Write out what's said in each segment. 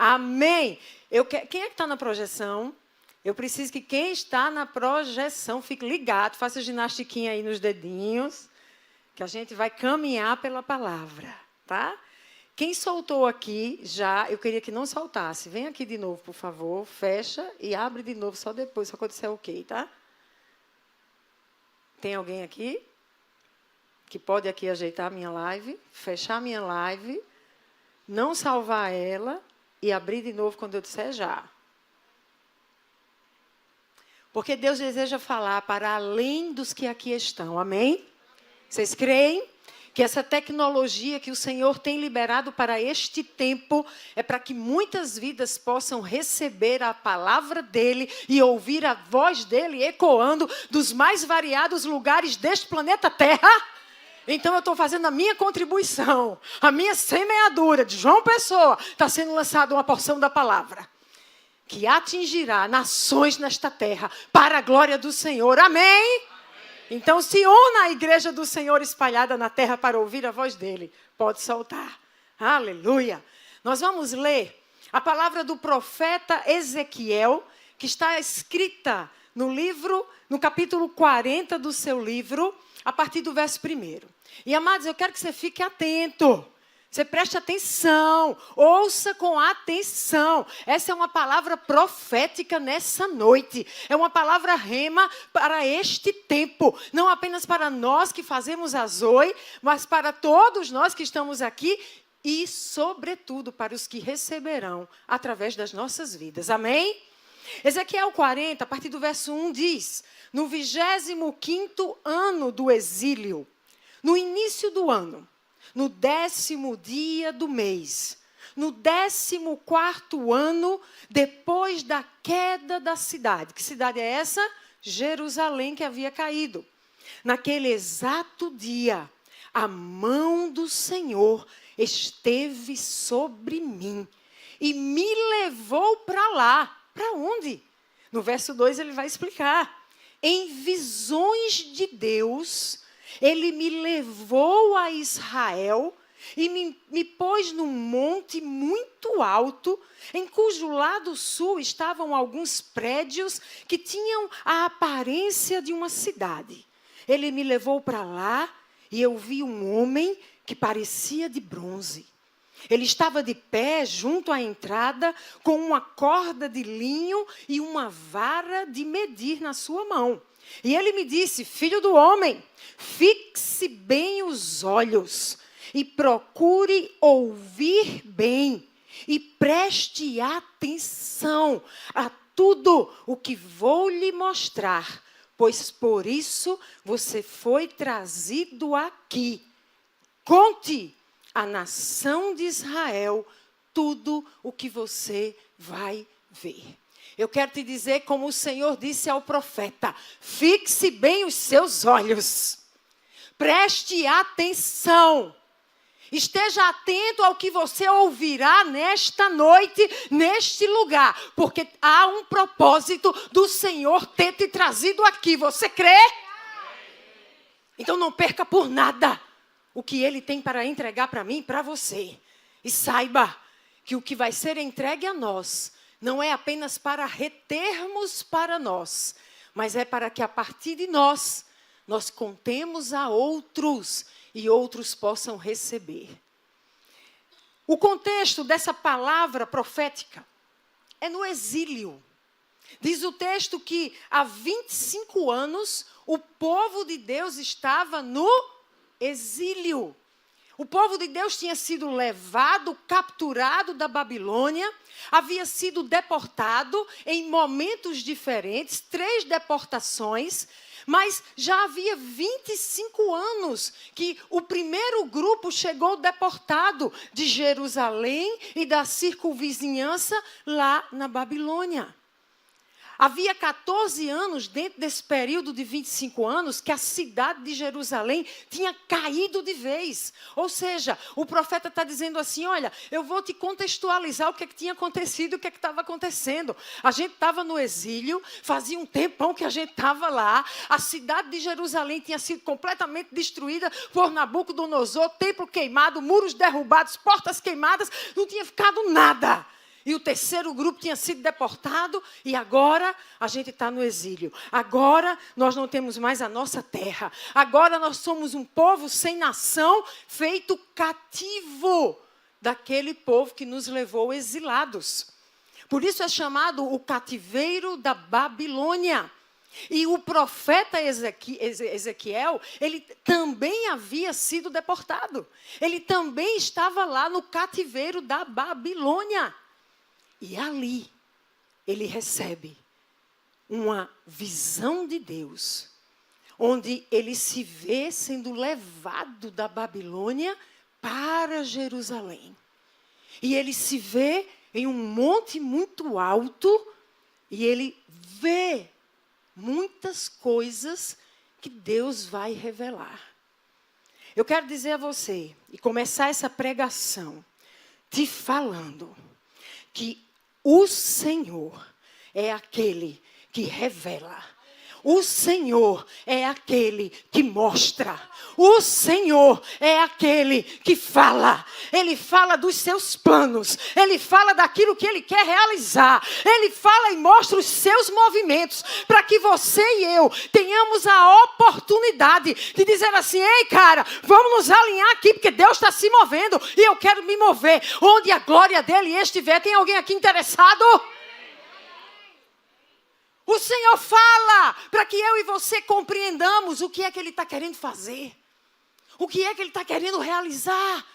Amém. Quem é que está na projeção? Eu preciso que quem está na projeção fique ligado, faça ginastiquinha aí nos dedinhos, que a gente vai caminhar pela palavra, tá? Quem soltou aqui já, eu queria que não soltasse. Vem aqui de novo, por favor. Fecha e abre de novo só depois, se acontecer ok, tá? Tem alguém aqui que pode aqui ajeitar a minha live, fechar a minha live, não salvar ela e abrir de novo quando eu disser já. Porque Deus deseja falar para além dos que aqui estão. Amém? Vocês creem que essa tecnologia que o Senhor tem liberado para este tempo é para que muitas vidas possam receber a palavra dEle e ouvir a voz dEle ecoando dos mais variados lugares deste planeta Terra? Então, eu estou fazendo a minha contribuição, a minha semeadura de João Pessoa. Está sendo lançada uma porção da palavra que atingirá nações nesta terra para a glória do Senhor. Amém? Então, se una a igreja do Senhor espalhada na terra para ouvir a voz dEle. Pode soltar. Aleluia. Nós vamos ler a palavra do profeta Ezequiel, que está escrita no capítulo 40 do seu livro, a partir do verso 1. E, amados, eu quero que você fique atento. Você preste atenção, ouça com atenção. Essa é uma palavra profética nessa noite. É uma palavra rema para este tempo. Não apenas para nós que fazemos a Zoe, mas para todos nós que estamos aqui e, sobretudo, para os que receberão através das nossas vidas. Amém? Ezequiel 40, a partir do verso 1, diz: no 25º ano do exílio, no início do ano, no 10º dia do mês, no 14º ano depois da queda da cidade. Que cidade é essa? Jerusalém, que havia caído. Naquele exato dia, a mão do Senhor esteve sobre mim e me levou para lá. Para onde? No verso 2 ele vai explicar. Em visões de Deus, Ele me levou a Israel e me pôs num monte muito alto, em cujo lado sul estavam alguns prédios que tinham a aparência de uma cidade. Ele me levou para lá e eu vi um homem que parecia de bronze. Ele estava de pé junto à entrada com uma corda de linho e uma vara de medir na sua mão. E ele me disse: filho do homem, fixe bem os olhos e procure ouvir bem e preste atenção a tudo o que vou lhe mostrar, pois por isso você foi trazido aqui. Conte à nação de Israel tudo o que você vai ver. Eu quero te dizer, como o Senhor disse ao profeta: fixe bem os seus olhos, preste atenção, esteja atento ao que você ouvirá nesta noite, neste lugar, porque há um propósito do Senhor ter te trazido aqui. Você crê? Então não perca por nada o que Ele tem para entregar para mim e para você. E saiba que o que vai ser entregue a nós não é apenas para retermos para nós, mas é para que a partir de nós contemos a outros e outros possam receber. O contexto dessa palavra profética é no exílio. Diz o texto que há 25 anos o povo de Deus estava no exílio. O povo de Deus tinha sido levado, capturado da Babilônia, havia sido deportado em momentos diferentes, 3 deportações, mas já havia 25 anos que o primeiro grupo chegou deportado de Jerusalém e da circunvizinhança lá na Babilônia. Havia 14 anos, dentro desse período de 25 anos, que a cidade de Jerusalém tinha caído de vez. Ou seja, o profeta está dizendo assim: olha, eu vou te contextualizar o que é que tinha acontecido, o que é que estava acontecendo. A gente estava no exílio, fazia um tempão que a gente estava lá, a cidade de Jerusalém tinha sido completamente destruída por Nabucodonosor, templo queimado, muros derrubados, portas queimadas, não tinha ficado nada. E o terceiro grupo tinha sido deportado e agora a gente está no exílio. Agora nós não temos mais a nossa terra. Agora nós somos um povo sem nação, feito cativo daquele povo que nos levou exilados. Por isso é chamado o cativeiro da Babilônia. E o profeta Ezequiel, ele também havia sido deportado. Ele também estava lá no cativeiro da Babilônia. E ali, ele recebe uma visão de Deus, onde ele se vê sendo levado da Babilônia para Jerusalém. E ele se vê em um monte muito alto, e ele vê muitas coisas que Deus vai revelar. Eu quero dizer a você, e começar essa pregação, te falando que o Senhor é aquele que revela. O Senhor é aquele que mostra. O Senhor é aquele que fala. Ele fala dos seus planos. Ele fala daquilo que Ele quer realizar. Ele fala e mostra os seus movimentos. Para que você e eu tenhamos a oportunidade de dizer assim: ei, cara, vamos nos alinhar aqui, porque Deus está se movendo e eu quero me mover. Onde a glória dEle estiver. Tem alguém aqui interessado? O Senhor fala para que eu e você compreendamos o que é que Ele está querendo fazer. O que é que Ele está querendo realizar.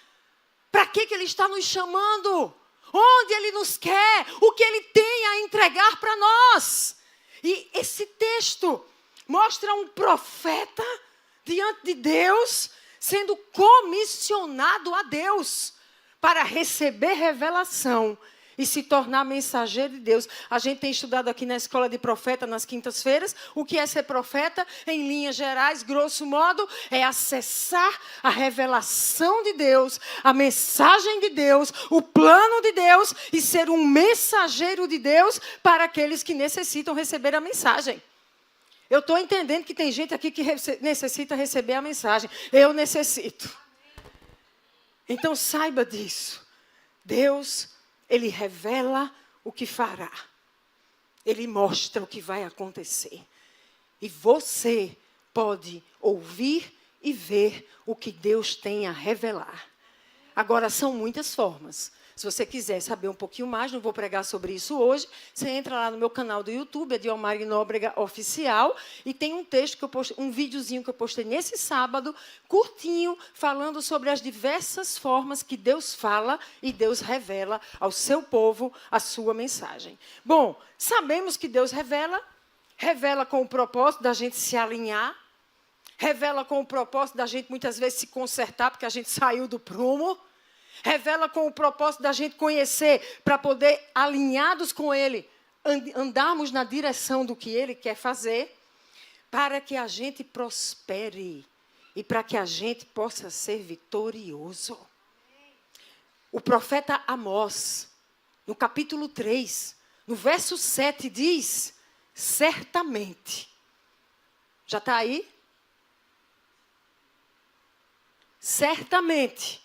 Para que Ele está nos chamando. Onde Ele nos quer. O que Ele tem a entregar para nós. E esse texto mostra um profeta diante de Deus, sendo comissionado a Deus para receber revelação e se tornar mensageiro de Deus. A gente tem estudado aqui na Escola de Profeta, nas quintas-feiras, o que é ser profeta, em linhas gerais, grosso modo, é acessar a revelação de Deus, a mensagem de Deus, o plano de Deus, e ser um mensageiro de Deus para aqueles que necessitam receber a mensagem. Eu estou entendendo que tem gente aqui que necessita receber a mensagem. Eu necessito. Então saiba disso. Deus, Ele revela o que fará. Ele mostra o que vai acontecer. E você pode ouvir e ver o que Deus tem a revelar. Agora, são muitas formas. Se você quiser saber um pouquinho mais, não vou pregar sobre isso hoje, você entra lá no meu canal do YouTube, Edilmari Nóbrega Oficial, e tem um texto que eu postei, um videozinho que eu postei nesse sábado, curtinho, falando sobre as diversas formas que Deus fala e Deus revela ao seu povo a sua mensagem. Bom, sabemos que Deus revela com o propósito da gente se alinhar, revela com o propósito da gente muitas vezes se consertar, porque a gente saiu do prumo. Revela com o propósito da gente conhecer, para poder, alinhados com Ele, andarmos na direção do que Ele quer fazer, para que a gente prospere e para que a gente possa ser vitorioso. O profeta Amós, no capítulo 3, no verso 7, diz: certamente. Já está aí? Certamente.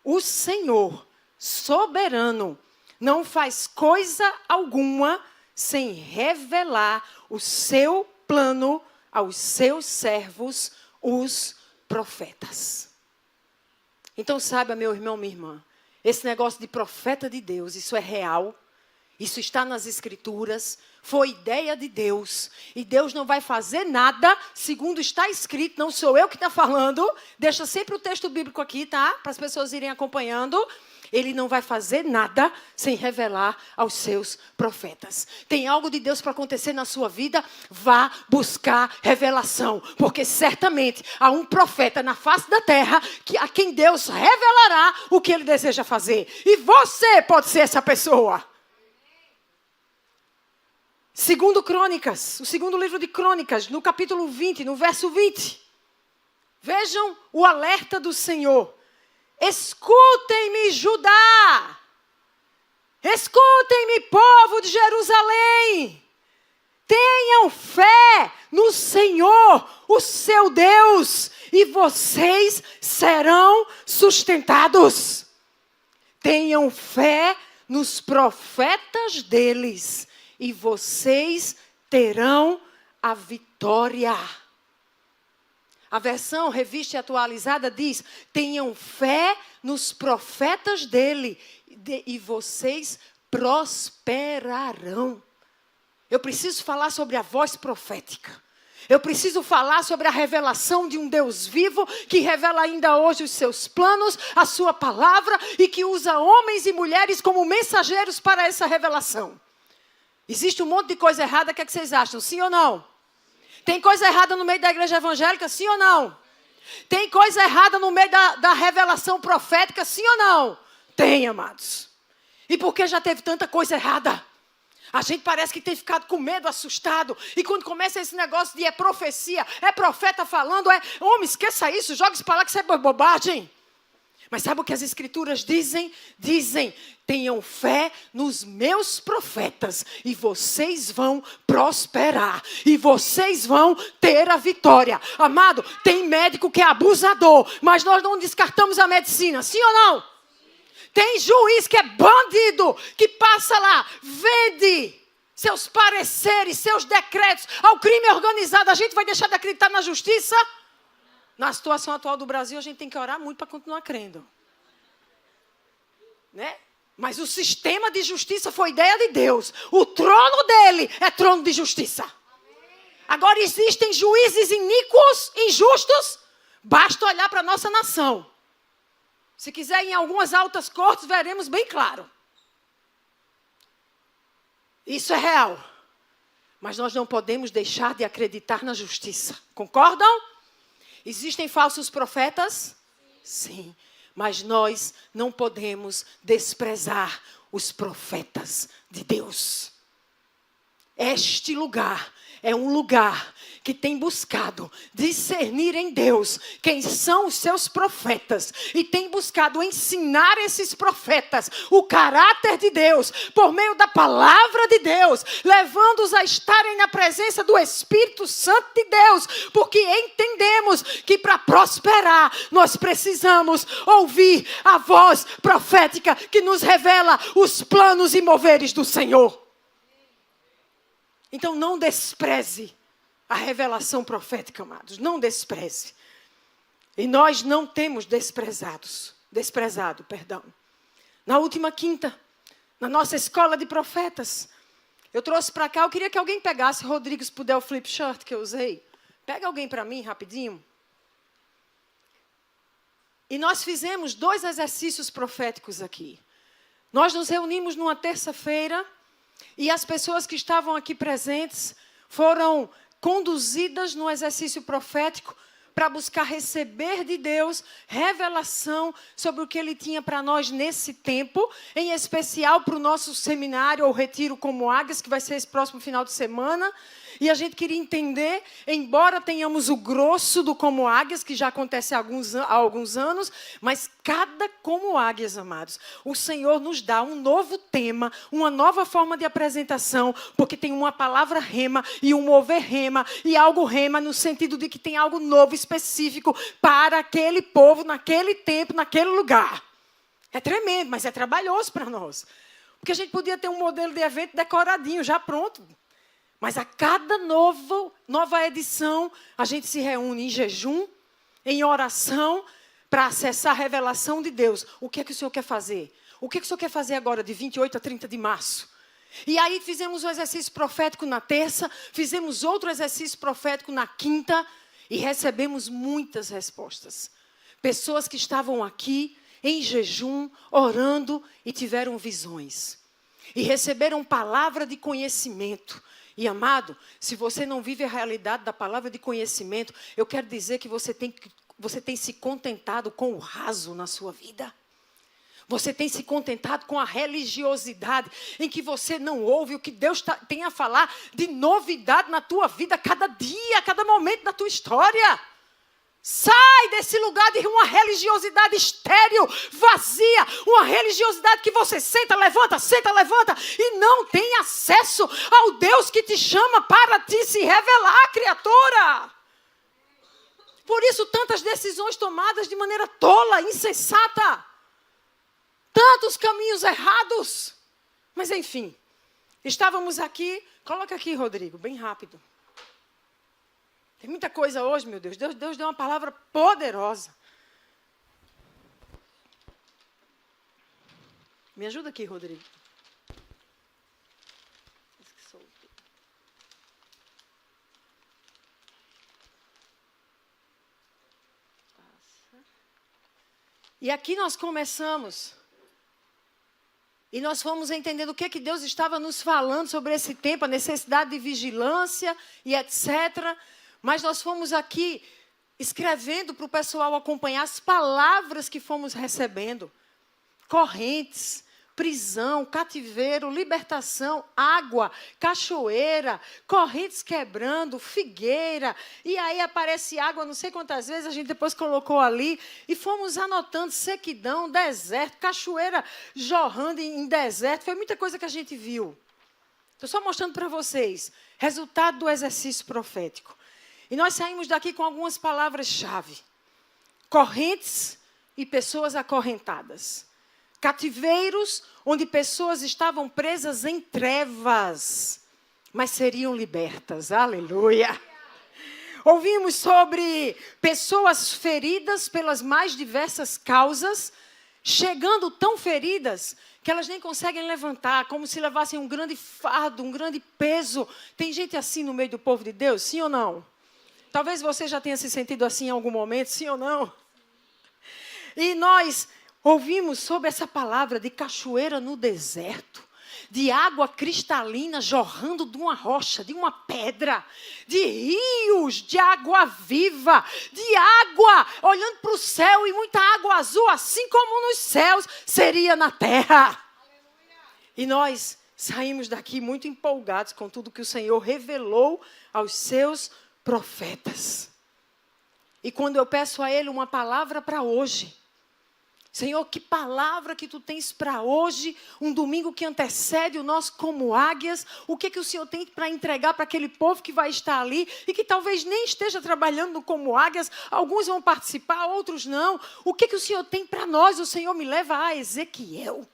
O Senhor, soberano, não faz coisa alguma sem revelar o seu plano aos seus servos, os profetas. Então, saiba, meu irmão, minha irmã, esse negócio de profeta de Deus, isso é real, isso está nas Escrituras, foi ideia de Deus. E Deus não vai fazer nada, segundo está escrito, não sou eu que estou falando. Deixa sempre o texto bíblico aqui, tá? Para as pessoas irem acompanhando. Ele não vai fazer nada sem revelar aos seus profetas. Tem algo de Deus para acontecer na sua vida? Vá buscar revelação. Porque certamente há um profeta na face da terra a quem Deus revelará o que Ele deseja fazer. E você pode ser essa pessoa. Segundo Crônicas, o segundo livro de Crônicas, no capítulo 20, no verso 20. Vejam o alerta do Senhor. Escutem-me, Judá. Escutem-me, povo de Jerusalém. Tenham fé no Senhor, o seu Deus, e vocês serão sustentados. Tenham fé nos profetas deles, e vocês terão a vitória. A versão revista e atualizada diz: tenham fé nos profetas dele, e vocês prosperarão. Eu preciso falar sobre a voz profética. Eu preciso falar sobre a revelação de um Deus vivo, que revela ainda hoje os seus planos, a sua palavra, e que usa homens e mulheres como mensageiros para essa revelação. Existe um monte de coisa errada, o que é que vocês acham? Sim ou não? Tem coisa errada no meio da igreja evangélica, sim ou não? Tem coisa errada no meio da revelação profética, sim ou não? Tem, amados. E por que já teve tanta coisa errada? A gente parece que tem ficado com medo, assustado. E quando começa esse negócio de é profecia, é profeta falando, homem, esqueça isso, joga isso para lá que isso é bobagem. Mas sabe o que as escrituras dizem? Dizem, tenham fé nos meus profetas e vocês vão prosperar. E vocês vão ter a vitória. Amado, tem médico que é abusador, mas nós não descartamos a medicina, sim ou não? Tem juiz que é bandido, que passa lá, vende seus pareceres, seus decretos ao crime organizado. A gente vai deixar de acreditar na justiça? Na situação atual do Brasil, a gente tem que orar muito para continuar crendo. Né? Mas o sistema de justiça foi ideia de Deus. O trono dele é trono de justiça. Agora existem juízes iníquos, injustos. Basta olhar para a nossa nação. Se quiser ir em algumas altas cortes, veremos bem claro. Isso é real. Mas nós não podemos deixar de acreditar na justiça. Concordam? Existem falsos profetas? Sim. Mas nós não podemos desprezar os profetas de Deus. Este lugar é um lugar que tem buscado discernir em Deus quem são os seus profetas. E tem buscado ensinar esses profetas o caráter de Deus por meio da palavra de Deus, levando-os a estarem na presença do Espírito Santo de Deus. Porque entendemos que para prosperar nós precisamos ouvir a voz profética que nos revela os planos e moveres do Senhor. Então não despreze a revelação profética, amados. Não despreze. E nós não temos desprezado. Na última quinta, na nossa escola de profetas, eu trouxe para cá, eu queria que alguém pegasse, Rodrigo, se puder, o flip shirt que eu usei. Pega alguém para mim, rapidinho. E nós fizemos 2 exercícios proféticos aqui. Nós nos reunimos numa terça-feira e as pessoas que estavam aqui presentes foram conduzidas no exercício profético para buscar receber de Deus revelação sobre o que Ele tinha para nós nesse tempo, em especial para o nosso seminário ou retiro como Águias, que vai ser esse próximo final de semana. E a gente queria entender, embora tenhamos o grosso do Como Águias, que já acontece há alguns anos, mas cada Como Águias, amados, o Senhor nos dá um novo tema, uma nova forma de apresentação, porque tem uma palavra rema e um mover rema, e algo rema no sentido de que tem algo novo, específico, para aquele povo, naquele tempo, naquele lugar. É tremendo, mas é trabalhoso para nós. Porque a gente podia ter um modelo de evento decoradinho, já pronto. Mas a cada nova edição, a gente se reúne em jejum, em oração, para acessar a revelação de Deus. O que é que o Senhor quer fazer? O que é que o Senhor quer fazer agora, de 28 a 30 de março? E aí fizemos um exercício profético na terça, fizemos outro exercício profético na quinta, e recebemos muitas respostas. Pessoas que estavam aqui, em jejum, orando, e tiveram visões. E receberam palavra de conhecimento. E, amado, se você não vive a realidade da palavra de conhecimento, eu quero dizer que você tem se contentado com o raso na sua vida. Você tem se contentado com a religiosidade, em que você não ouve o que Deus tem a falar de novidade na tua vida, a cada dia, a cada momento da tua história. Sai desse lugar de uma religiosidade estéril, vazia, uma religiosidade que você senta, levanta, e não tem acesso ao Deus que te chama para te se revelar, criatura. Por isso, tantas decisões tomadas de maneira tola, insensata. Tantos caminhos errados. Mas, enfim, estávamos aqui. Coloca aqui, Rodrigo, bem rápido. Tem muita coisa hoje, meu Deus. Deus deu uma palavra poderosa. Me ajuda aqui, Rodrigo. E aqui nós começamos. E nós fomos entendendo o que Deus estava nos falando sobre esse tempo, a necessidade de vigilância e etc. Mas nós fomos aqui escrevendo para o pessoal acompanhar as palavras que fomos recebendo. Correntes, prisão, cativeiro, libertação, água, cachoeira, correntes quebrando, figueira. E aí aparece água, não sei quantas vezes, a gente depois colocou ali. E fomos anotando sequidão, deserto, cachoeira jorrando em deserto. Foi muita coisa que a gente viu. Estou só mostrando para vocês. Resultado do exercício profético. E nós saímos daqui com algumas palavras-chave. Correntes e pessoas acorrentadas. Cativeiros, onde pessoas estavam presas em trevas, mas seriam libertas. Aleluia! Ouvimos sobre pessoas feridas pelas mais diversas causas, chegando tão feridas que elas nem conseguem levantar, como se levassem um grande fardo, um grande peso. Tem gente assim no meio do povo de Deus, sim ou não? Talvez você já tenha se sentido assim em algum momento, sim ou não? E nós ouvimos sobre essa palavra de cachoeira no deserto, de água cristalina jorrando de uma rocha, de uma pedra, de rios de água viva, de água olhando para o céu e muita água azul, assim como nos céus, seria na terra. E nós saímos daqui muito empolgados com tudo que o Senhor revelou aos seus profetas. E quando eu peço a Ele uma palavra para hoje, Senhor, que palavra que Tu tens para hoje, um domingo que antecede o nosso Como Águias, o que o Senhor tem para entregar para aquele povo que vai estar ali e que talvez nem esteja trabalhando no Como Águias, alguns vão participar, outros não. O que o Senhor tem para nós? O Senhor me leva a Ezequiel.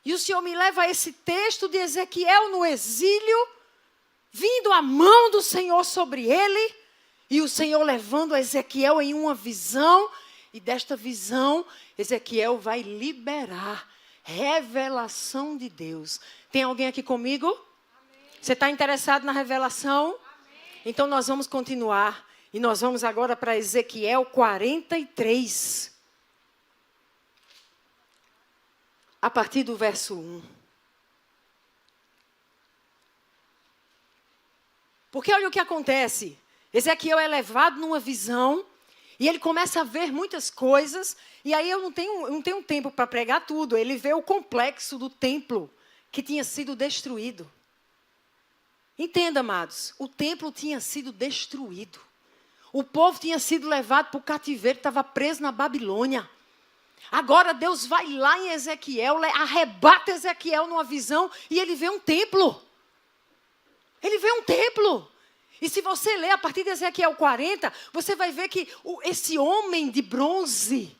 E o Senhor me leva a esse texto de Ezequiel no exílio, vindo a mão do Senhor sobre ele, e o Senhor levando a Ezequiel em uma visão. E desta visão, Ezequiel vai liberar revelação de Deus. Tem alguém aqui comigo? Amém. Você está interessado na revelação? Amém. Então nós vamos continuar. E nós vamos agora para Ezequiel 43. A partir do verso 1. Porque olha o que acontece. Ezequiel é levado numa visão. E ele começa a ver muitas coisas, e aí eu não tenho tempo para pregar tudo. Ele vê o complexo do templo que tinha sido destruído. Entenda, amados, o templo tinha sido destruído. O povo tinha sido levado para o cativeiro, estava preso na Babilônia. Agora Deus vai lá em Ezequiel, arrebata Ezequiel numa visão, e ele vê um templo. Ele vê um templo. E se você ler a partir de Ezequiel 40, você vai ver que esse homem de bronze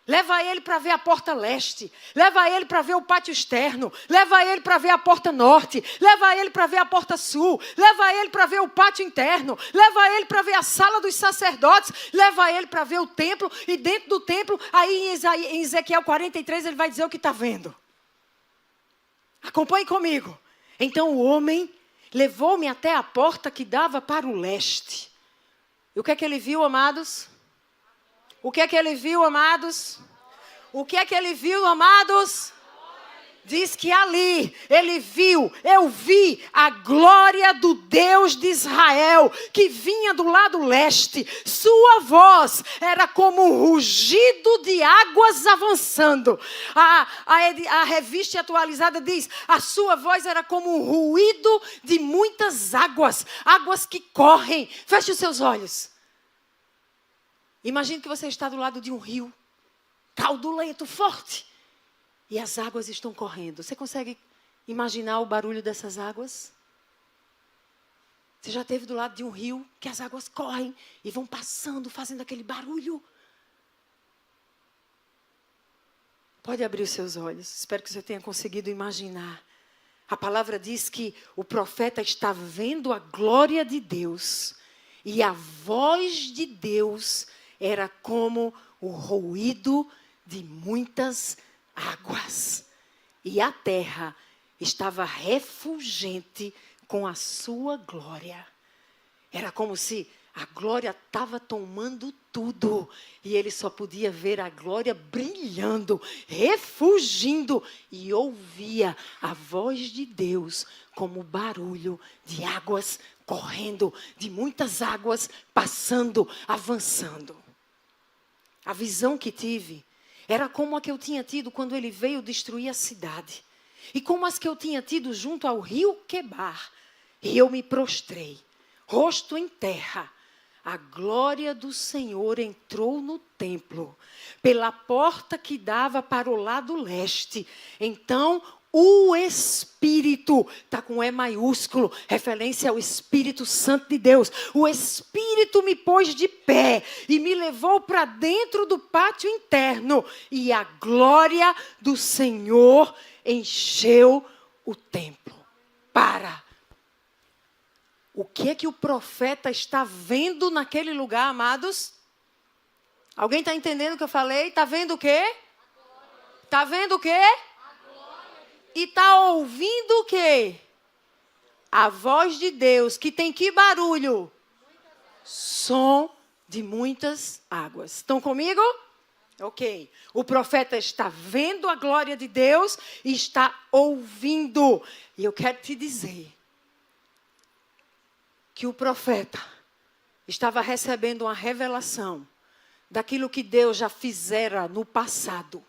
leva ele para ver a porta leste, leva ele para ver o pátio externo, leva ele para ver a porta norte, leva ele para ver a porta sul, leva ele para ver o pátio interno, leva ele para ver a sala dos sacerdotes, leva ele para ver o templo, e dentro do templo, aí em Ezequiel 43, ele vai dizer o que está vendo. Acompanhe comigo. Então o homem levou-me até a porta que dava para o leste. E o que é que ele viu, amados? O que é que ele viu, amados? O que é que ele viu, amados? Diz que ali eu vi a glória do Deus de Israel, que vinha do lado leste. Sua voz era como um rugido de águas avançando. A revista atualizada diz, a sua voz era como um ruído de muitas águas, águas que correm. Feche os seus olhos. Imagine que você está do lado de um rio, caudulento, forte. E as águas estão correndo. Você consegue imaginar o barulho dessas águas? Você já esteve do lado de um rio que as águas correm e vão passando, fazendo aquele barulho? Pode abrir os seus olhos. Espero que você tenha conseguido imaginar. A palavra diz que o profeta está vendo a glória de Deus. E a voz de Deus era como o ruído de muitas águas. E a terra estava refulgente com a sua glória. Era como se a glória estava tomando tudo. E ele só podia ver a glória brilhando, refulgindo. E ouvia a voz de Deus como barulho de águas correndo, de muitas águas passando, avançando. A visão que tive era como a que eu tinha tido quando ele veio destruir a cidade. E como as que eu tinha tido junto ao rio Quebar. E eu me prostrei, rosto em terra. A glória do Senhor entrou no templo, pela porta que dava para o lado leste. Então, o Espírito, está com E maiúsculo, referência ao Espírito Santo de Deus. O Espírito me pôs de pé e me levou para dentro do pátio interno. E a glória do Senhor encheu o templo. O que é que o profeta está vendo naquele lugar, amados? Alguém está entendendo o que eu falei? Está vendo o quê? Está vendo o quê? E está ouvindo o quê? A voz de Deus, que tem que barulho? Som de muitas águas. Estão comigo? Ok. O profeta está vendo a glória de Deus e está ouvindo. E eu quero te dizer que o profeta estava recebendo uma revelação daquilo que Deus já fizera no passado,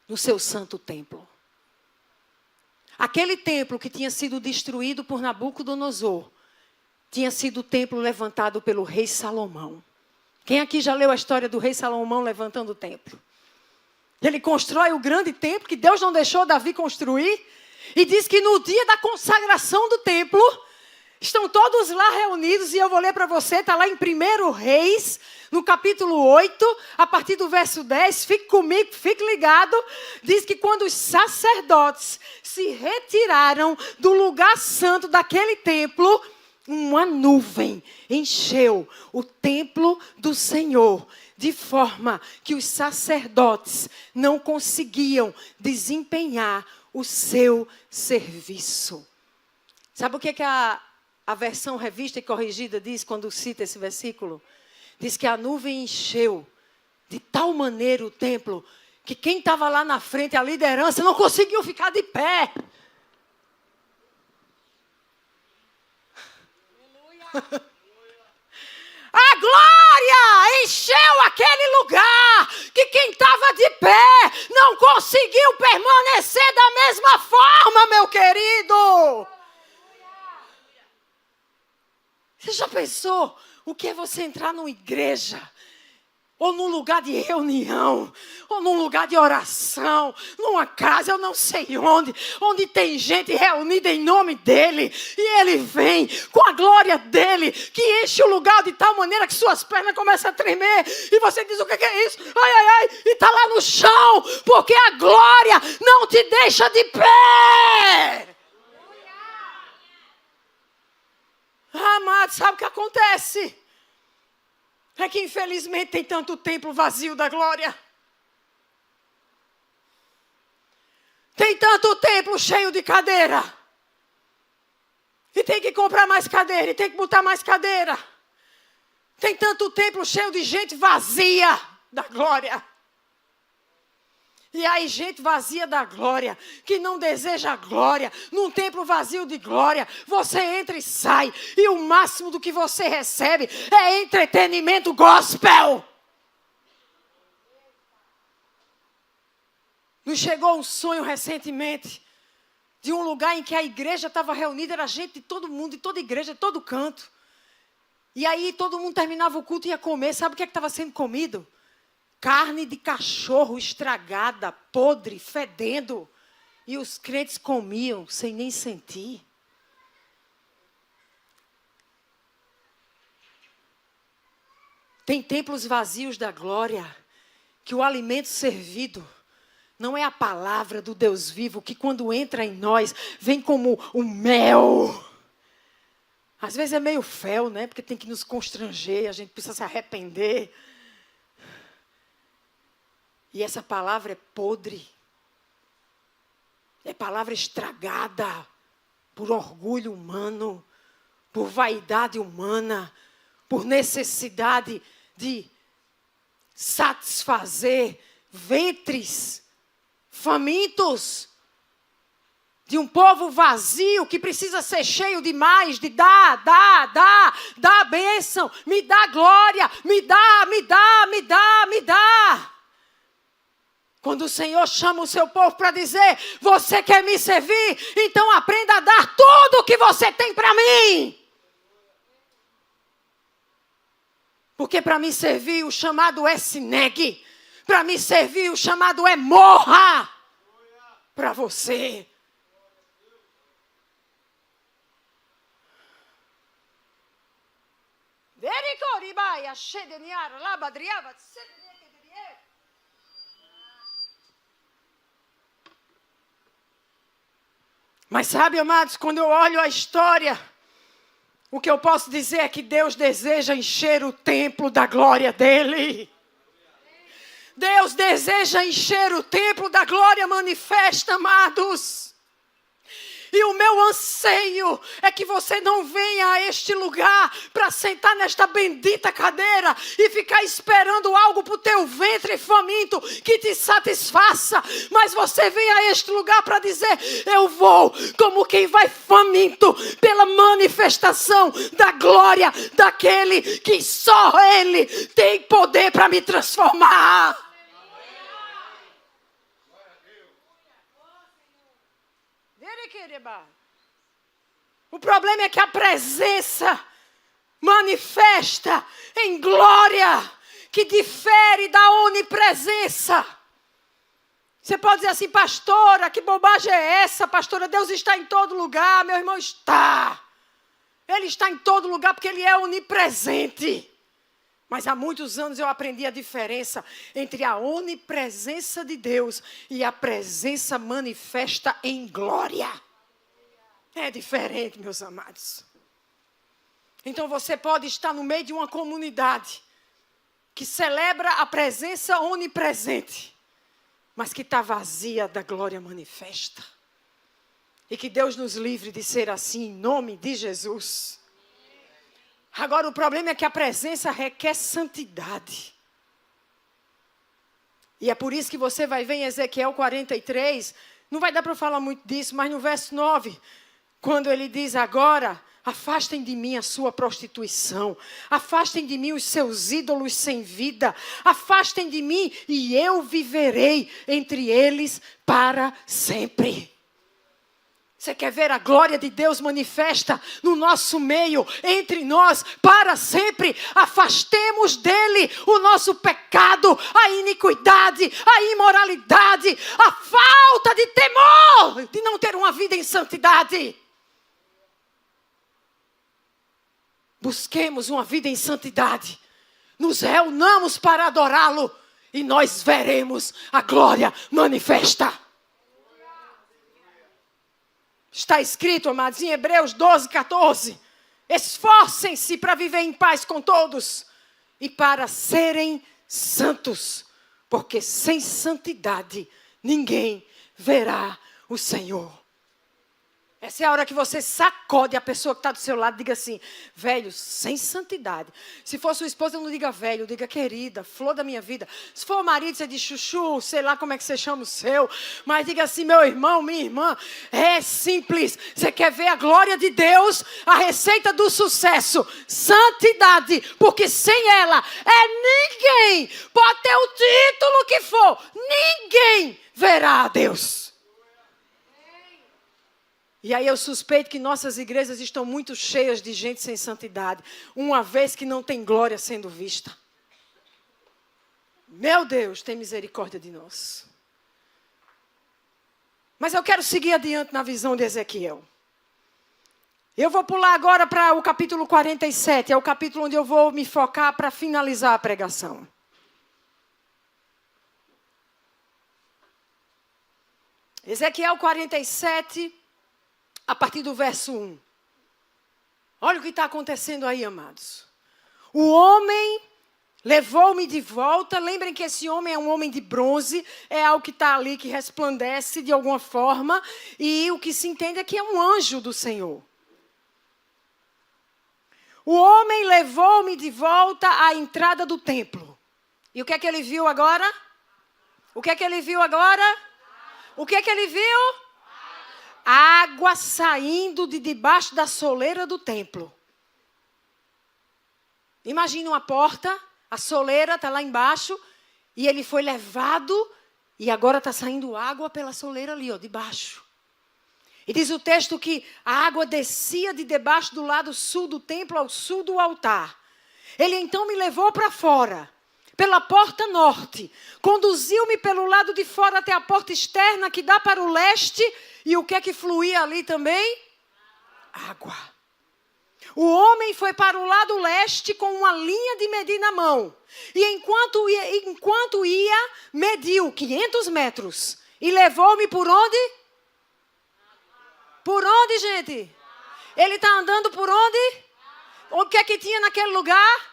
no seu santo templo. Aquele templo que tinha sido destruído por Nabucodonosor, tinha sido o templo levantado pelo rei Salomão. Quem aqui já leu a história do rei Salomão levantando o templo? Ele constrói o grande templo que Deus não deixou Davi construir. E diz que no dia da consagração do templo, estão todos lá reunidos, e eu vou ler para você, está lá em 1 Reis, no capítulo 8, a partir do verso 10, fique comigo, fique ligado. Diz que quando os sacerdotes se retiraram do lugar santo daquele templo, uma nuvem encheu o templo do Senhor, de forma que os sacerdotes não conseguiam desempenhar o seu serviço. Sabe o que a versão revista e corrigida diz quando cita esse versículo? Diz que a nuvem encheu de tal maneira o templo que quem estava lá na frente, a liderança, não conseguiu ficar de pé. A glória encheu aquele lugar que quem estava de pé não conseguiu permanecer da mesma forma, meu querido. Você já pensou o que é você entrar numa igreja, ou num lugar de reunião, ou num lugar de oração, numa casa, eu não sei onde tem gente reunida em nome dele, e ele vem com a glória dele, que enche o lugar de tal maneira que suas pernas começam a tremer, e você diz, o que é isso? Ai, ai, ai, e está lá no chão, porque a glória não te deixa de pé. Amado, sabe o que acontece? É que infelizmente tem tanto templo vazio da glória. Tem tanto templo cheio de cadeira. E tem que comprar mais cadeira, e tem que botar mais cadeira. Tem tanto templo cheio de gente vazia da glória. E aí, gente vazia da glória, que não deseja a glória, num templo vazio de glória, você entra e sai, e o máximo do que você recebe é entretenimento gospel. Nos chegou um sonho recentemente, de um lugar em que a igreja estava reunida, era gente de todo mundo, de toda igreja, de todo canto. E aí todo mundo terminava o culto e ia comer, sabe o que estava sendo comido? Carne de cachorro estragada, podre, fedendo. E os crentes comiam sem nem sentir. Tem templos vazios da glória, que o alimento servido Não é a palavra do Deus vivo que quando entra em nós, vem como o mel. Às vezes é meio fel, né? Porque tem que nos constranger, a gente precisa se arrepender. E essa palavra é podre. É palavra estragada por orgulho humano, por vaidade humana, por necessidade de satisfazer ventres famintos, de um povo vazio que precisa ser cheio demais, de dá a bênção, me dá glória, me dá. Quando o Senhor chama o seu povo para dizer, você quer me servir? Então aprenda a dar tudo o que você tem para mim. Porque para me servir o chamado é se negue. Para me servir o chamado é morra. Para você. Mas sabe, amados, quando eu olho a história, o que eu posso dizer é que Deus deseja encher o templo da glória dele. Deus deseja encher o templo da glória manifesta, amados. E o meu anseio é que você não venha a este lugar para sentar nesta bendita cadeira e ficar esperando algo para o teu ventre faminto que te satisfaça. Mas você venha a este lugar para dizer, eu vou como quem vai faminto pela manifestação da glória daquele que só Ele tem poder para me transformar. O problema é que a presença manifesta em glória que difere da onipresença. Você pode dizer assim, pastora, que bobagem é essa? Pastora, Deus está em todo lugar. Meu irmão, está. Ele está em todo lugar porque Ele é onipresente. Mas há muitos anos eu aprendi a diferença entre a onipresença de Deus e a presença manifesta em glória. É diferente, meus amados. Então você pode estar no meio de uma comunidade que celebra a presença onipresente, mas que está vazia da glória manifesta. E que Deus nos livre de ser assim, em nome de Jesus. Agora, o problema é que a presença requer santidade. E é por isso que você vai ver em Ezequiel 43, não vai dar para falar muito disso, mas no verso 9, quando ele diz agora, afastem de mim a sua prostituição, afastem de mim os seus ídolos sem vida, afastem de mim e eu viverei entre eles para sempre. Você quer ver a glória de Deus manifesta no nosso meio, entre nós, para sempre? Afastemos dele o nosso pecado, a iniquidade, a imoralidade, a falta de temor, de não ter uma vida em santidade. Busquemos uma vida em santidade, nos reunamos para adorá-lo e nós veremos a glória manifesta. Está escrito, amados, em Hebreus 12, 14. Esforcem-se para viver em paz com todos e para serem santos, porque sem santidade ninguém verá o Senhor. Essa é a hora que você sacode a pessoa que está do seu lado e diga assim, velho, sem santidade. Se for sua esposa, não diga velho, diga querida, flor da minha vida. Se for o marido, você diz chuchu, sei lá como é que você chama o seu. Mas diga assim, meu irmão, minha irmã, é simples. Você quer ver a glória de Deus? A receita do sucesso, santidade. Porque sem ela, ninguém, pode ter o título que for, ninguém verá a Deus. E aí eu suspeito que nossas igrejas estão muito cheias de gente sem santidade, uma vez que não tem glória sendo vista. Meu Deus, tem misericórdia de nós. Mas eu quero seguir adiante na visão de Ezequiel. Eu vou pular agora para o capítulo 47, é o capítulo onde eu vou me focar para finalizar a pregação. Ezequiel 47, a partir do verso 1. Olha o que está acontecendo aí, amados. O homem levou-me de volta. Lembrem que esse homem é um homem de bronze. É algo que está ali, que resplandece de alguma forma. E o que se entende é que é um anjo do Senhor. O homem levou-me de volta à entrada do templo. E o que é que ele viu agora? O que é que ele viu agora? O que é que ele viu? Água saindo de debaixo da soleira do templo. Imagina uma porta, a soleira está lá embaixo, e ele foi levado, e agora está saindo água pela soleira ali, ó, de baixo. E diz o texto que a água descia de debaixo do lado sul do templo ao sul do altar. Ele então me levou para fora, pela porta norte. Conduziu-me pelo lado de fora até a porta externa que dá para o leste. E o que é que fluía ali também? Água. O homem foi para o lado leste com uma linha de medir na mão. E enquanto ia, mediu 500 metros. E levou-me por onde? Por onde, gente? Ele está andando por onde? O que é que tinha naquele lugar?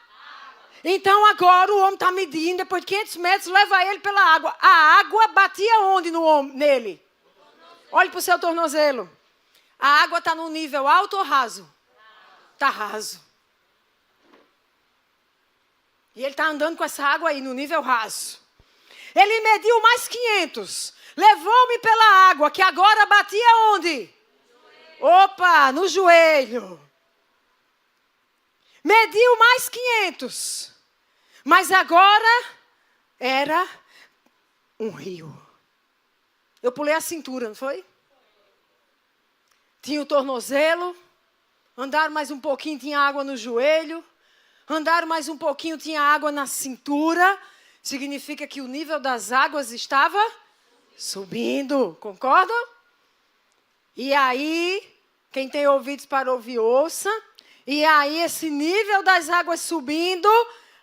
Então agora o homem está medindo, depois de 500 metros, leva ele pela água. A água batia onde nele? Olhe para o seu tornozelo. A água está no nível alto ou raso? Está raso. E ele está andando com essa água aí no nível raso. Ele mediu mais 500. Levou-me pela água, que agora batia onde? Opa, no joelho. Mediu mais 500. Mas agora era um rio. Eu pulei a cintura, não foi? Tinha o tornozelo. Andaram mais um pouquinho, tinha água no joelho. Andaram mais um pouquinho, tinha água na cintura. Significa que o nível das águas estava subindo. Concordam? E aí, quem tem ouvidos para ouvir, ouça. E aí, esse nível das águas subindo.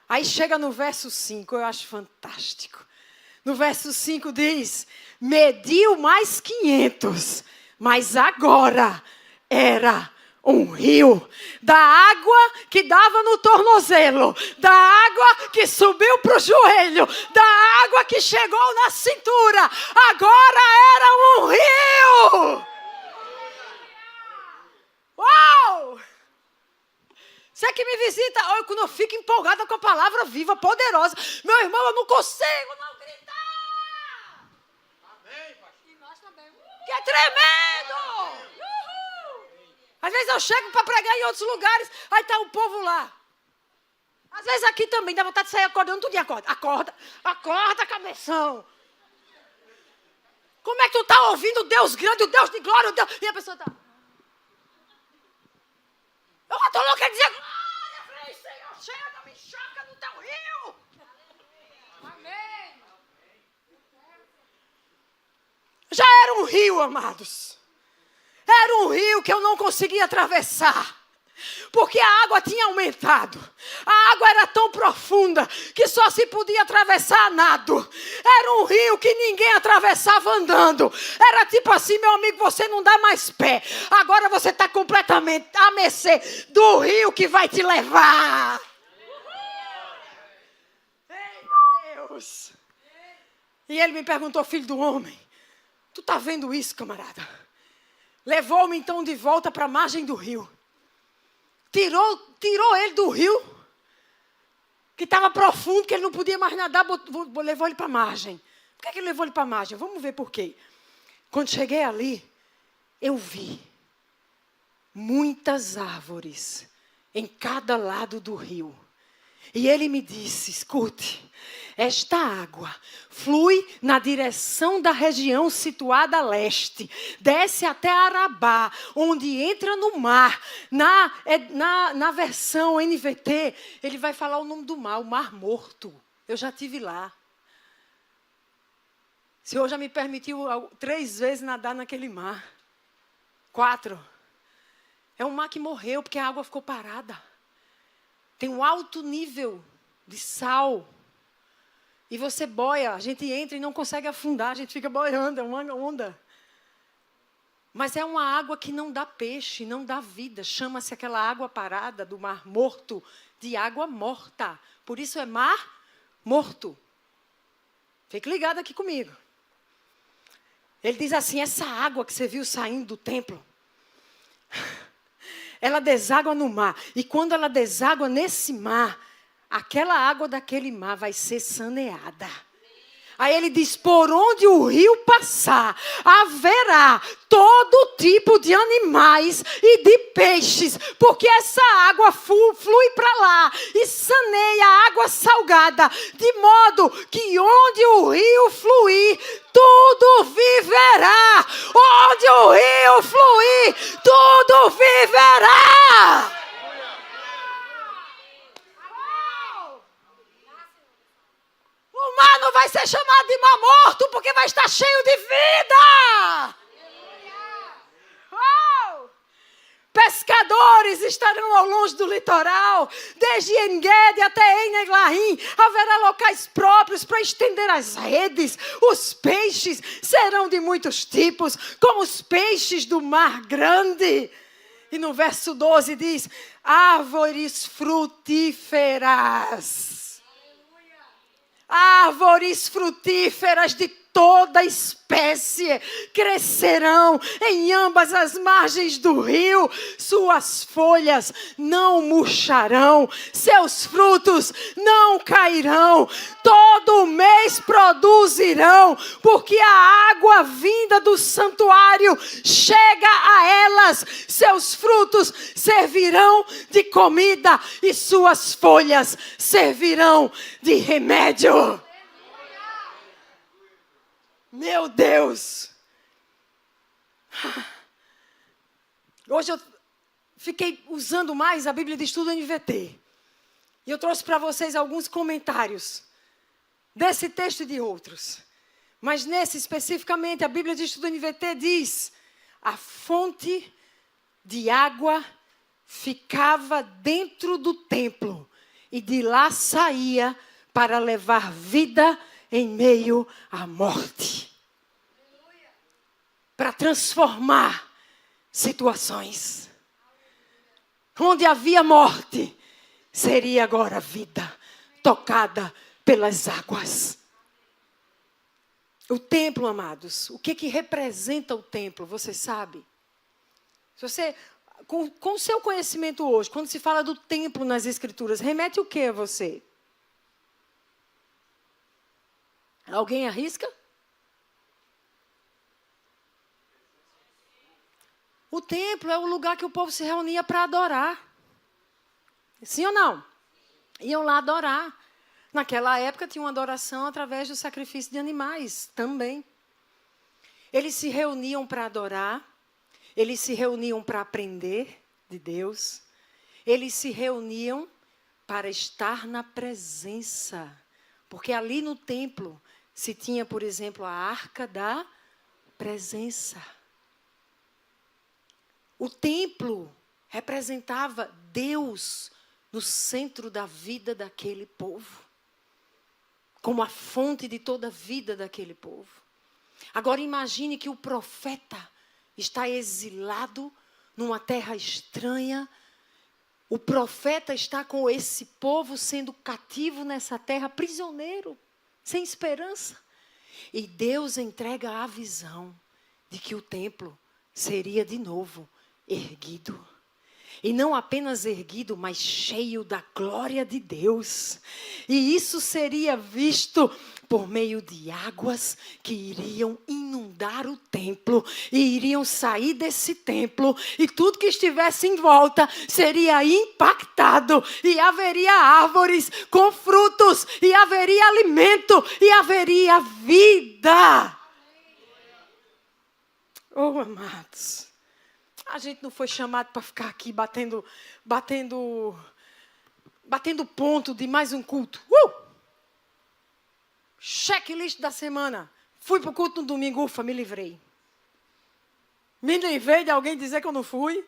Aí chega no verso 5, eu acho fantástico. No verso 5 diz: mediu mais 500, mas agora era um rio. Da água que dava no tornozelo, da água que subiu para o joelho, da água que chegou na cintura, agora era um rio. Uau! Você que me visita, olha, quando eu fico empolgada com a palavra viva, poderosa, meu irmão, eu não consigo não gritar. Amém, pastor. E nós também. Que é tremendo. Às vezes eu chego para pregar em outros lugares, aí está o povo lá. Às vezes aqui também, dá vontade de sair acordando tudo e acorda, cabeção. Como é que tu está ouvindo o Deus grande, o Deus de glória, o Deus... E a pessoa está... Eu estou louca a dizer, glória, falei, Senhor, chega, me choca no teu rio. Amém. Já era um rio, amados. Era um rio que eu não conseguia atravessar. Porque a água tinha aumentado. A água era tão profunda que só se podia atravessar a nado. Era um rio que ninguém atravessava andando. Era tipo assim, meu amigo, você não dá mais pé. Agora você está completamente à mercê do rio que vai te levar. Eita Deus. E ele me perguntou, filho do homem, tu está vendo isso, camarada? Levou-me então de volta para a margem do rio. Tirou ele do rio, que estava profundo, que ele não podia mais nadar, levou ele para a margem. Por que ele levou ele para a margem? Vamos ver por quê. Quando cheguei ali, eu vi muitas árvores em cada lado do rio. E ele me disse, escute, esta água flui na direção da região situada a leste, desce até Arabá, onde entra no mar. Na versão NVT, ele vai falar o nome do mar, o Mar Morto. Eu já estive lá. O Senhor já me permitiu 3 vezes nadar naquele mar. 4. É um mar que morreu porque a água ficou parada. Tem um alto nível de sal. E você boia, a gente entra e não consegue afundar, a gente fica boiando, é uma onda. Mas é uma água que não dá peixe, não dá vida. Chama-se aquela água parada do Mar Morto de água morta. Por isso é Mar Morto. Fique ligado aqui comigo. Ele diz assim, essa água que você viu saindo do templo, ela deságua no mar. E quando ela deságua nesse mar, aquela água daquele mar vai ser saneada. Aí ele diz, por onde o rio passar, haverá todo tipo de animais e de peixes, porque essa água flui para lá e saneia a água salgada, de modo que onde o rio fluir, tudo viverá. Onde o rio fluir, tudo viverá. O mar não vai ser chamado de mar morto, porque vai estar cheio de vida. Oh! Pescadores estarão ao longe do litoral, desde En-Gedi até En-Eglaim. Haverá locais próprios para estender as redes. Os peixes serão de muitos tipos, como os peixes do mar grande. E no verso 12 diz, árvores frutíferas. Árvores frutíferas de toda espécie crescerão em ambas as margens do rio. Suas folhas não murcharão, seus frutos não cairão. Todo mês produzirão, porque a água vinda do santuário chega a elas. Seus frutos servirão de comida e suas folhas servirão de remédio. Meu Deus! Hoje eu fiquei usando mais a Bíblia de Estudo NVT. E eu trouxe para vocês alguns comentários desse texto e de outros. Mas nesse especificamente, a Bíblia de Estudo NVT diz: a fonte de água ficava dentro do templo e de lá saía para levar vida em meio à morte. Para transformar situações. Onde havia morte, seria agora vida, tocada pelas águas. O templo, amados, o que representa o templo, você sabe? Se você, com o seu conhecimento hoje, quando se fala do templo nas Escrituras, remete o que a você? Alguém arrisca? O templo é o lugar que o povo se reunia para adorar. Sim ou não? Iam lá adorar. Naquela época tinha uma adoração através do sacrifício de animais também. Eles se reuniam para adorar. Eles se reuniam para aprender de Deus. Eles se reuniam para estar na presença. Porque ali no templo se tinha, por exemplo, a arca da presença. O templo representava Deus no centro da vida daquele povo. Como a fonte de toda a vida daquele povo. Agora imagine que o profeta está exilado numa terra estranha. O profeta está com esse povo sendo cativo nessa terra, prisioneiro, sem esperança. E Deus entrega a visão de que o templo seria de novo erguido. E não apenas erguido, mas cheio da glória de Deus. E isso seria visto por meio de águas que iriam inundar o templo. E iriam sair desse templo. E tudo que estivesse em volta seria impactado. E haveria árvores com frutos. E haveria alimento. E haveria vida. Oh, amados. A gente não foi chamado para ficar aqui batendo ponto de mais um culto. Checklist da semana. Fui para o culto no domingo, ufa, me livrei. Me livrei de alguém dizer que eu não fui.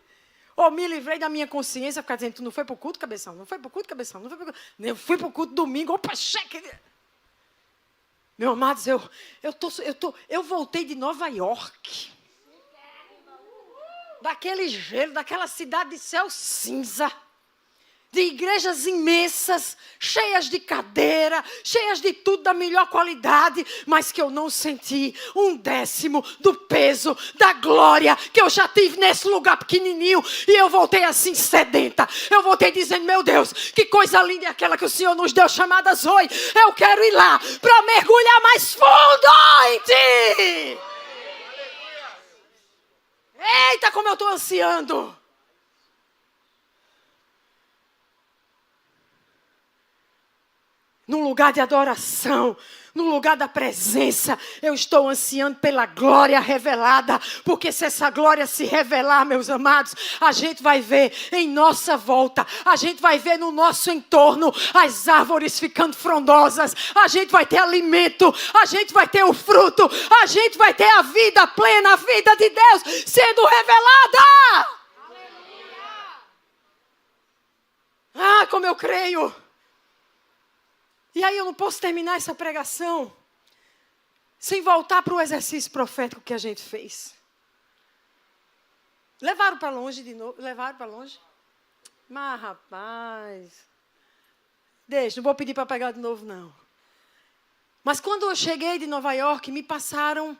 Ou me livrei da minha consciência, ficar dizendo, tu não foi para o culto, cabeção? Não foi para o culto, cabeção? Não foi para o culto. Eu fui para o culto domingo, opa, cheque. Meus amados, eu voltei de Nova York. daquele gelo, daquela cidade de céu cinza, de igrejas imensas, cheias de cadeira, cheias de tudo da melhor qualidade, mas que eu não senti 1/10 do peso da glória que eu já tive nesse lugar pequenininho. E eu voltei assim sedenta. Eu voltei dizendo, meu Deus, que coisa linda é aquela que o Senhor nos deu, chamada Zoe. Eu quero ir lá para mergulhar mais fundo em Ti. Eita, como eu estou ansiando. Num lugar de adoração, num lugar da presença, eu estou ansiando pela glória revelada, porque se essa glória se revelar, meus amados, a gente vai ver em nossa volta, a gente vai ver no nosso entorno as árvores ficando frondosas, a gente vai ter alimento, a gente vai ter o fruto, a gente vai ter a vida plena, a vida de Deus sendo revelada. Ah, como eu creio. E aí eu não posso terminar essa pregação sem voltar para o exercício profético que a gente fez. Levaram para longe de novo? Levaram para longe? Mas, rapaz, deixa, não vou pedir para pegar de novo, não. Mas quando eu cheguei de Nova York, me passaram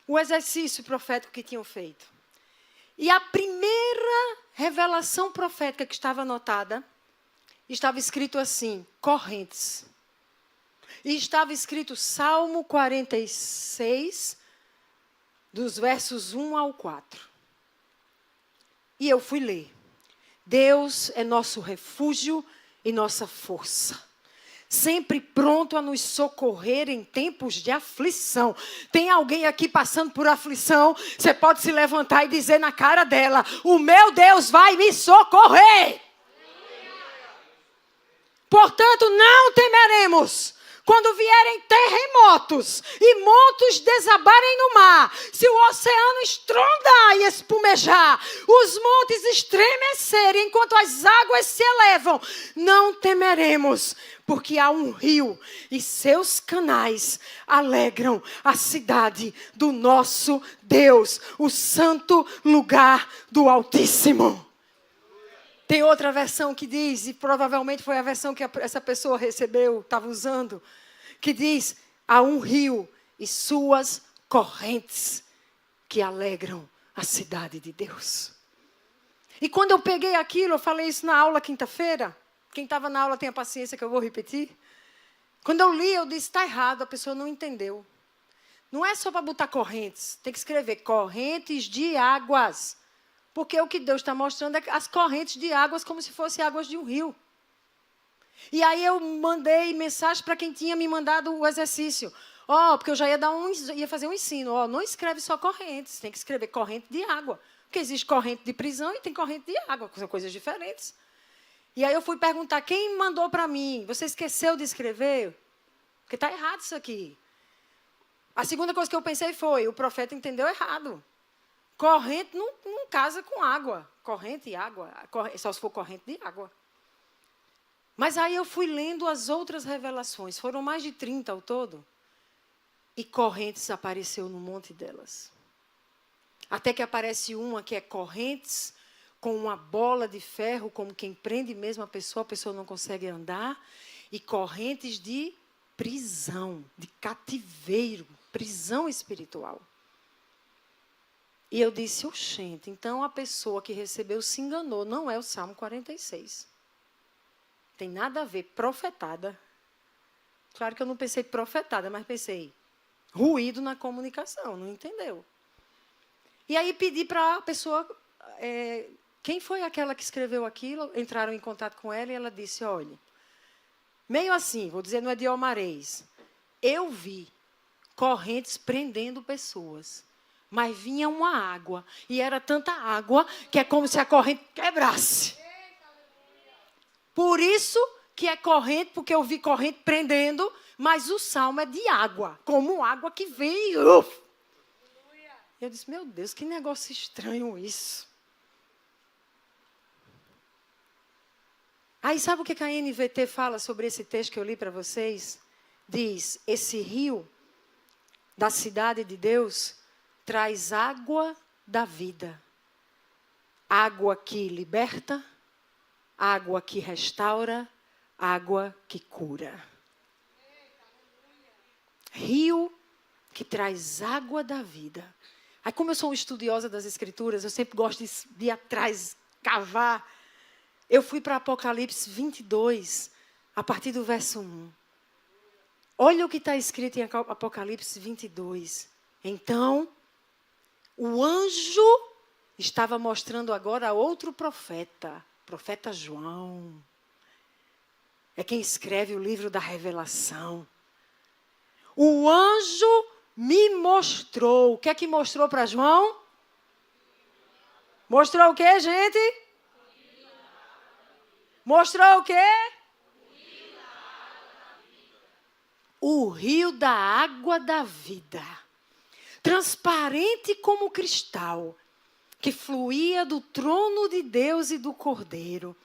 o exercício profético que tinham feito. E a primeira revelação profética que estava anotada, estava escrito assim, correntes. E estava escrito Salmo 46, dos versos 1 ao 4. E eu fui ler. Deus é nosso refúgio e nossa força, sempre pronto a nos socorrer em tempos de aflição. Tem alguém aqui passando por aflição? Você pode se levantar e dizer na cara dela, o meu Deus vai me socorrer. Portanto, não temeremos quando vierem terremotos e montes desabarem no mar, se o oceano estrondar e espumejar, os montes estremecerem enquanto as águas se elevam, não temeremos, porque há um rio e seus canais alegram a cidade do nosso Deus, o santo lugar do Altíssimo. Tem outra versão que diz, e provavelmente foi a versão que essa pessoa recebeu, estava usando, que diz, há um rio e suas correntes que alegram a cidade de Deus. E quando eu peguei aquilo, eu falei isso na aula quinta-feira, quem estava na aula tem a paciência que eu vou repetir. Quando eu li, eu disse, está errado, a pessoa não entendeu. Não é só para botar correntes, tem que escrever correntes de águas. Porque o que Deus está mostrando é as correntes de águas como se fossem águas de um rio. E aí eu mandei mensagem para quem tinha me mandado o exercício. Porque eu já ia fazer um ensino. Não escreve só correntes, tem que escrever corrente de água. Porque existe corrente de prisão e tem corrente de água, que são coisas diferentes. E aí eu fui perguntar, quem mandou para mim? Você esqueceu de escrever? Porque está errado isso aqui. A segunda coisa que eu pensei foi, o profeta entendeu errado. Corrente não casa com água. Corrente e água. Só se for corrente de água. Mas aí eu fui lendo as outras revelações. Foram mais de 30 ao todo. E correntes apareceu no monte delas. Até que aparece uma que é correntes com uma bola de ferro, como quem prende mesmo a pessoa não consegue andar. E correntes de prisão, de cativeiro, prisão espiritual. E eu disse, oxente, então a pessoa que recebeu se enganou, não é o Salmo 46. Tem nada a ver, profetada. Claro que eu não pensei profetada, mas pensei, ruído na comunicação, não entendeu. E aí pedi para a pessoa, quem foi aquela que escreveu aquilo? Entraram em contato com ela e ela disse, olha, meio assim, vou dizer, não é de Almarez, eu vi correntes prendendo pessoas. Mas vinha uma água, e era tanta água, que é como se a corrente quebrasse. Por isso que é corrente, porque eu vi corrente prendendo, mas o salmo é de água, como água que veio. Eu disse, meu Deus, que negócio estranho isso. Aí sabe o que a NVT fala sobre esse texto que eu li para vocês? Diz, esse rio da cidade de Deus traz água da vida Água que liberta, água que restaura, água que cura. Rio que traz água da vida. Aí, como eu sou uma estudiosa das Escrituras, eu sempre gosto de ir atrás, cavar. Eu fui para Apocalipse 22, a partir do verso 1. Olha o que está escrito em Apocalipse 22. Então, o anjo estava mostrando agora a outro profeta, profeta João. É quem escreve o livro da Revelação. O anjo me mostrou. O que é que mostrou para João? Mostrou o quê, gente? Mostrou o quê? O rio da água da vida. Transparente como cristal, que fluía do trono de Deus e do Cordeiro.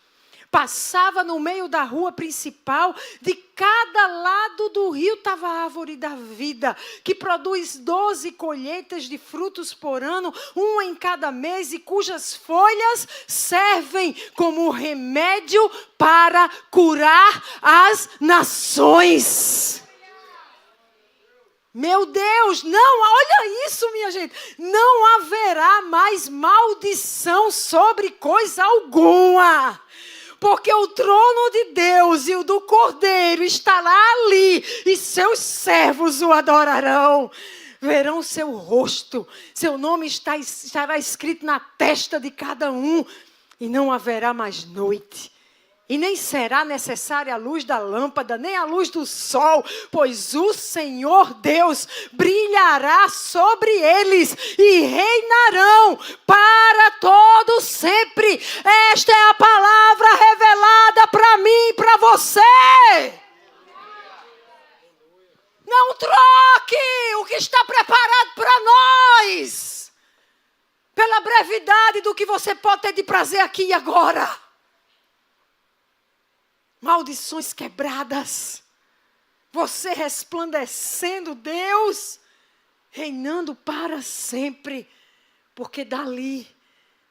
Passava no meio da rua principal, de cada lado do rio estava a árvore da vida, que produz 12 colheitas de frutos por ano, uma em cada mês, e cujas folhas servem como remédio para curar as nações. Meu Deus, não, olha isso, minha gente. Não haverá mais maldição sobre coisa alguma. Porque o trono de Deus e o do Cordeiro estará ali, e seus servos o adorarão. Verão seu rosto, seu nome estará escrito na testa de cada um, e não haverá mais noite. E nem será necessária a luz da lâmpada, nem a luz do sol, pois o Senhor Deus brilhará sobre eles e reinarão para todo sempre. Esta é a palavra revelada para mim e para você. Não troque o que está preparado para nós pela brevidade do que você pode ter de prazer aqui e agora. Maldições quebradas, você resplandecendo, Deus, reinando para sempre, porque dali,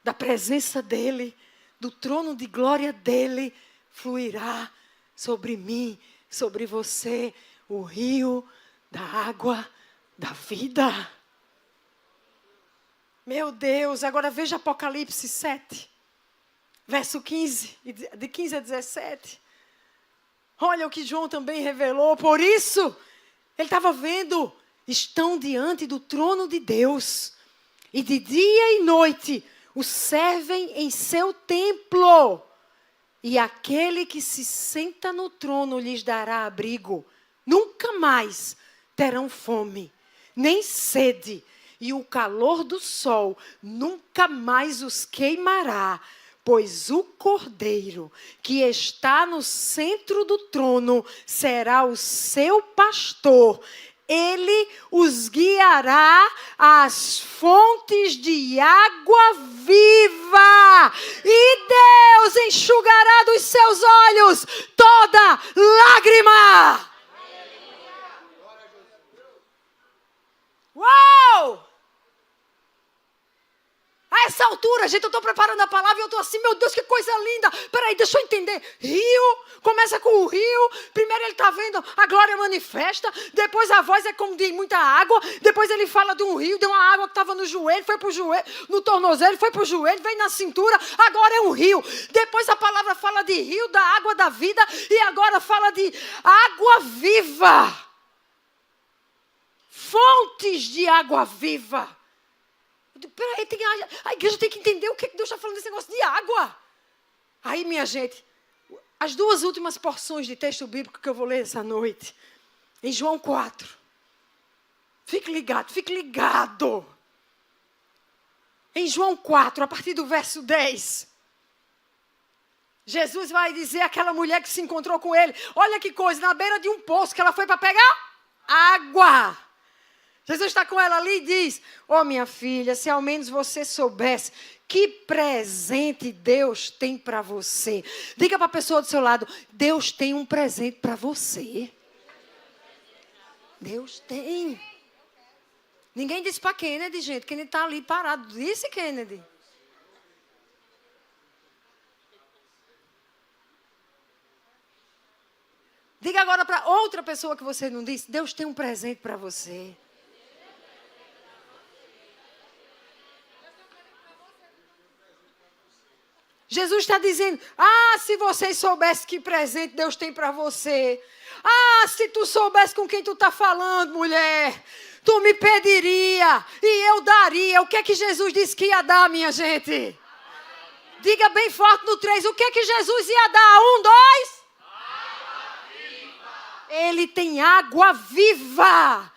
da presença dEle, do trono de glória dEle, fluirá sobre mim, sobre você, o rio da água da vida. Meu Deus, agora veja Apocalipse 7, verso 15, de 15 a 17. Olha o que João também revelou. Por isso, ele estava vendo, estão diante do trono de Deus, e de dia e noite o servem em seu templo. E aquele que se senta no trono lhes dará abrigo. Nunca mais terão fome, nem sede, e o calor do sol nunca mais os queimará. Pois o Cordeiro que está no centro do trono será o seu pastor. Ele os guiará às fontes de água viva. E Deus enxugará dos seus olhos toda lágrima. Uau! A essa altura, gente, eu estou preparando a palavra e eu estou assim, meu Deus, que coisa linda. Peraí, deixa eu entender. Rio, começa com o rio. Primeiro ele está vendo a glória manifesta. Depois a voz é como de muita água. Depois ele fala de um rio, de uma água que estava no joelho, foi para o joelho, no tornozelo, foi para o joelho, veio na cintura. Agora é um rio. Depois a palavra fala de rio, da água da vida. E agora fala de água viva. Fontes de água viva. Peraí, a igreja tem que entender o que Deus está falando desse negócio de água. Aí, minha gente, as duas últimas porções de texto bíblico que eu vou ler essa noite, em João 4. Fique ligado, fique ligado. Em João 4, a partir do verso 10, Jesus vai dizer àquela mulher que se encontrou com ele, olha que coisa, na beira de um poço que ela foi para pegar água. Jesus está com ela ali e diz, minha filha, se ao menos você soubesse que presente Deus tem para você. Diga para a pessoa do seu lado, Deus tem um presente para você. Deus tem. Ninguém disse para Kennedy, gente. Kennedy está ali parado. Disse, Kennedy? Diga agora para outra pessoa que você não disse: Deus tem um presente para você. Jesus está dizendo: se vocês soubessem que presente Deus tem para você. Se tu soubesse com quem tu está falando, mulher, tu me pediria e eu daria. O que é que Jesus disse que ia dar, minha gente? Diga bem forte no 3. O que é que Jesus ia dar? 1, 2. Água viva. Ele tem água viva.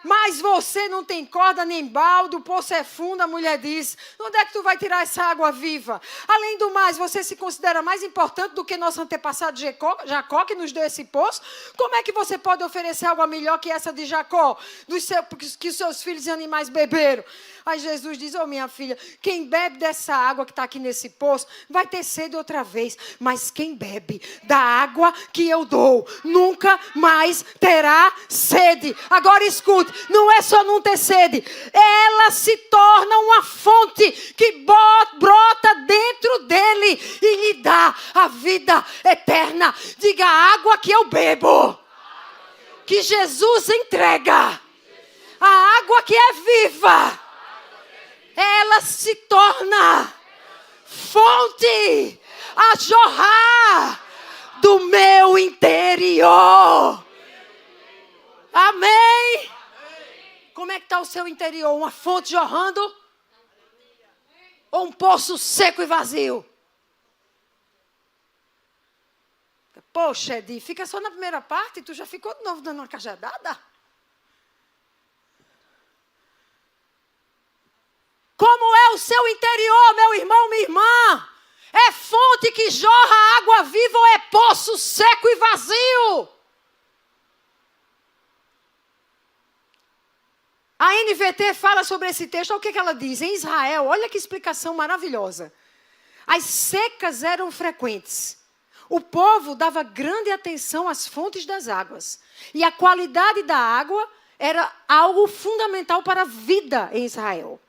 Mas você não tem corda nem balde, o poço é fundo, a mulher diz. Onde é que tu vai tirar essa água viva? Além do mais, você se considera mais importante do que nosso antepassado Jacó, que nos deu esse poço? Como é que você pode oferecer água melhor que essa de Jacó, que os seus filhos e animais beberam? Aí Jesus diz: minha filha, quem bebe dessa água que está aqui nesse poço vai ter sede outra vez. Mas quem bebe da água que eu dou nunca mais terá sede. Agora escute, não é só não ter sede. Ela se torna uma fonte que brota dentro dele e lhe dá a vida eterna. Diga: a água que eu bebo, que Jesus entrega, a água que é viva, ela se torna fonte a jorrar do meu interior. Amém? Como é que está o seu interior? Uma fonte jorrando? Ou um poço seco e vazio? Poxa, Edi, fica só na primeira parte e tu já ficou de novo dando uma cajadada? Como é o seu interior, meu irmão, minha irmã? É fonte que jorra água viva ou é poço seco e vazio? A NVT fala sobre esse texto. Olha o que ela diz. Em Israel, olha que explicação maravilhosa. As secas eram frequentes. O povo dava grande atenção às fontes das águas. E a qualidade da água era algo fundamental para a vida em Israel.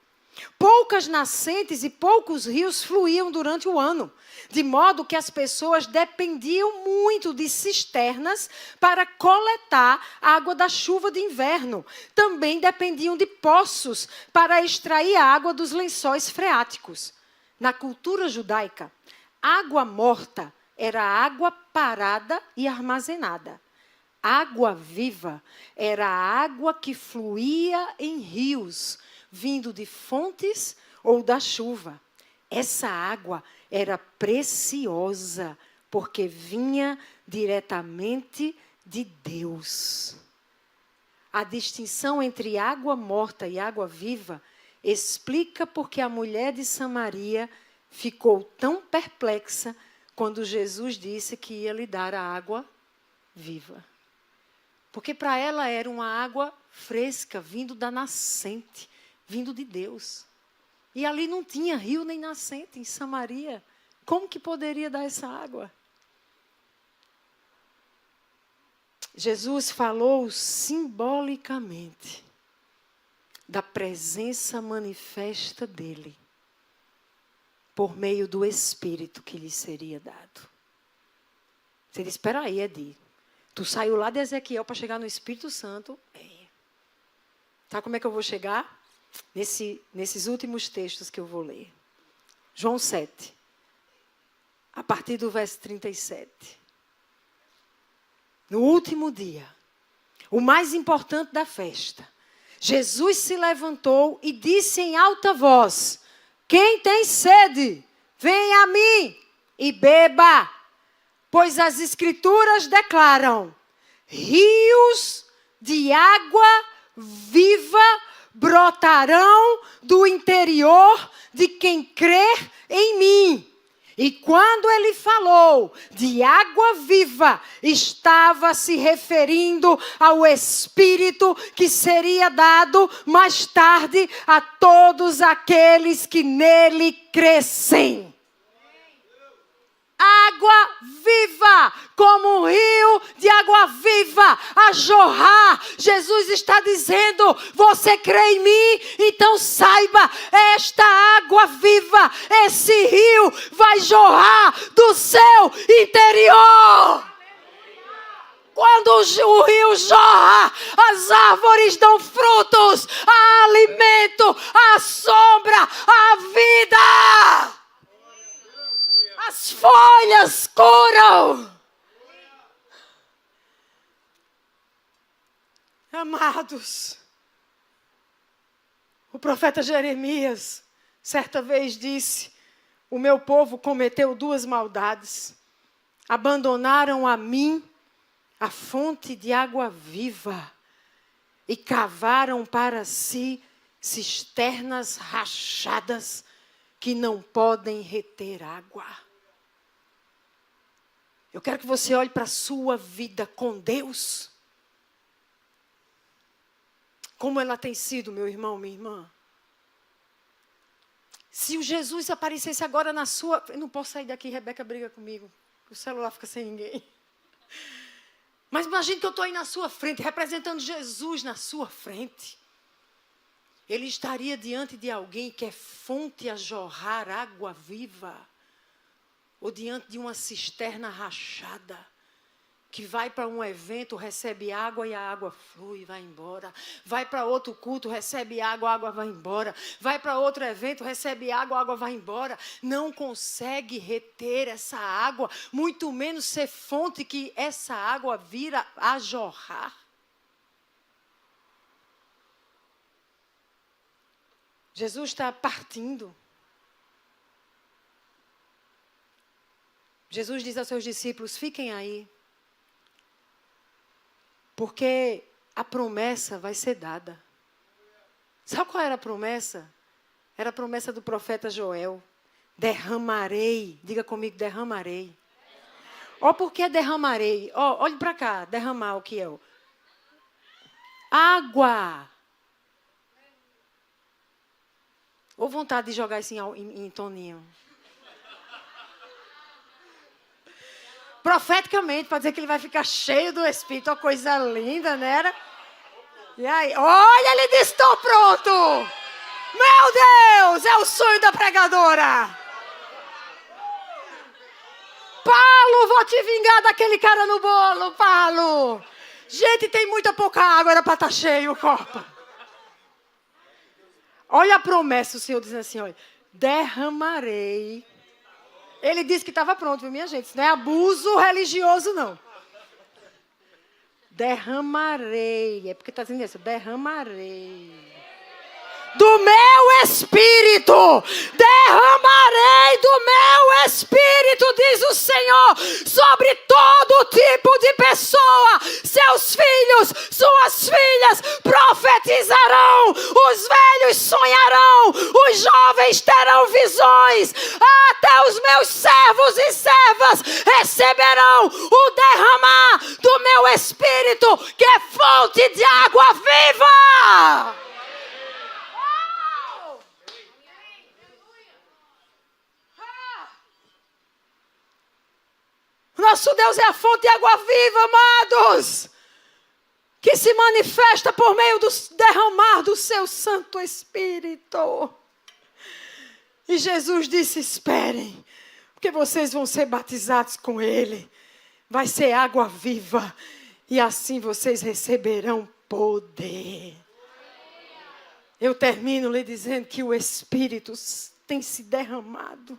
Poucas nascentes e poucos rios fluíam durante o ano, de modo que as pessoas dependiam muito de cisternas para coletar água da chuva de inverno. Também dependiam de poços para extrair água dos lençóis freáticos. Na cultura judaica, água morta era água parada e armazenada. Água viva era a água que fluía em rios, vindo de fontes ou da chuva. Essa água era preciosa, porque vinha diretamente de Deus. A distinção entre água morta e água viva explica porque a mulher de Samaria ficou tão perplexa quando Jesus disse que ia lhe dar a água viva. Porque para ela era uma água fresca, vindo da nascente, vindo de Deus. E ali não tinha rio nem nascente em Samaria. Como que poderia dar essa água? Jesus falou simbolicamente da presença manifesta dele, por meio do Espírito que lhe seria dado. Você diz: espera aí, Edi. Tu saiu lá de Ezequiel para chegar no Espírito Santo. Sabe como é que eu vou chegar? Nesses últimos textos que eu vou ler. João 7. A partir do verso 37. No último dia, o mais importante da festa, Jesus se levantou e disse em alta voz: quem tem sede, venha a mim e beba. Pois as Escrituras declaram: rios de água viva brotarão do interior de quem crer em mim. E quando ele falou de água viva, estava se referindo ao Espírito que seria dado mais tarde a todos aqueles que nele crescem. Água viva, como um rio de água viva a jorrar. Jesus está dizendo: você crê em mim? Então saiba, esta água viva, esse rio vai jorrar do seu interior. Quando o rio jorra, as árvores dão frutos, há alimento, há sombra, há vida. As folhas curam. Amados, o profeta Jeremias, certa vez disse: o meu povo cometeu 2 maldades. Abandonaram a mim a fonte de água viva e cavaram para si cisternas rachadas que não podem reter água. Eu quero que você olhe para a sua vida com Deus. Como ela tem sido, meu irmão, minha irmã. Se o Jesus aparecesse agora na sua... Eu não posso sair daqui, Rebeca briga comigo. O celular fica sem ninguém. Mas imagine que eu estou aí na sua frente, representando Jesus na sua frente. Ele estaria diante de alguém que é fonte a jorrar água viva. Ou diante de uma cisterna rachada. Que vai para um evento, recebe água e a água flui e vai embora. Vai para outro culto, recebe água, a água vai embora. Vai para outro evento, recebe água, a água vai embora. Não consegue reter essa água, muito menos ser fonte que essa água vira a jorrar. Jesus está partindo. Jesus diz aos seus discípulos: fiquem aí. Porque a promessa vai ser dada. Sabe qual era a promessa? Era a promessa do profeta Joel. Derramarei. Diga comigo, derramarei. Ó, por que derramarei? Ó, olhe para cá, derramar o que é? Água. Ou vontade de jogar isso em toninho. Profeticamente, para dizer que ele vai ficar cheio do Espírito, uma coisa linda, né? E aí, olha, ele disse: estou pronto. Meu Deus, é o sonho da pregadora. Paulo, vou te vingar daquele cara no bolo, Paulo. Gente, tem muita pouca água, era para estar cheio o copo. Olha a promessa, o Senhor dizendo assim, olha: derramarei. Ele disse que estava pronto, viu, minha gente? Isso não é abuso religioso, não. Derramarei. É porque está dizendo isso. Derramarei. Do meu espírito. Derramarei do meu espírito, diz o Senhor, sobre todo tipo de pessoa. Seus filhos, suas filhas profetizarão. Os velhos sonharão. Os jovens terão visões. Até os meus servos e servas receberão o derramar do meu espírito, que é fonte de água viva. Nosso Deus é a fonte de água viva, amados, que se manifesta por meio do derramar do seu Santo Espírito. E Jesus disse: esperem, porque vocês vão ser batizados com Ele. Vai ser água viva, e assim vocês receberão poder. Eu termino lhe dizendo que o Espírito tem se derramado.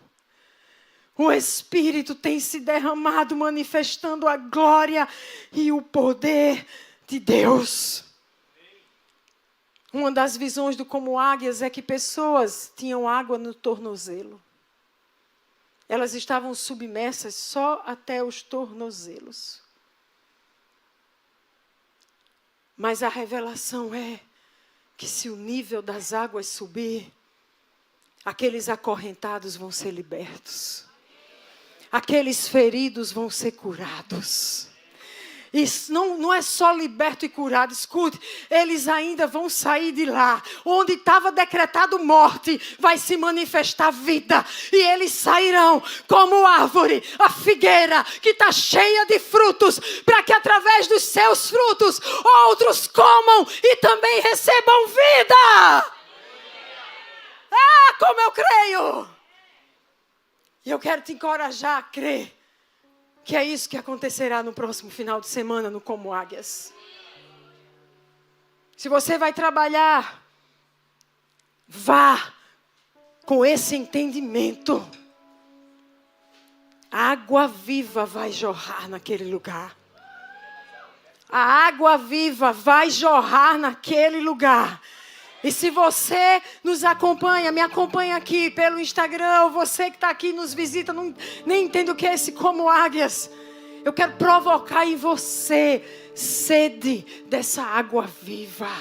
O Espírito tem se derramado, manifestando a glória e o poder de Deus. Uma das visões do Como Águias é que pessoas tinham água no tornozelo. Elas estavam submersas só até os tornozelos. Mas a revelação é que se o nível das águas subir, aqueles acorrentados vão ser libertos. Aqueles feridos vão ser curados. Isso não é só liberto e curado. Escute, eles ainda vão sair de lá. Onde estava decretado morte, vai se manifestar vida. E eles sairão como árvore, a figueira, que está cheia de frutos. Para que através dos seus frutos, outros comam e também recebam vida. Ah, como eu creio! E eu quero te encorajar a crer Que é isso que acontecerá no próximo final de semana no Como Águias. Se você vai trabalhar, vá com esse entendimento. A água viva vai jorrar naquele lugar. A água viva vai jorrar naquele lugar. E se você nos acompanha, me acompanha aqui pelo Instagram, ou você que está aqui nos visita, nem entende o que é esse Como Águias. Eu quero provocar em você sede dessa água viva.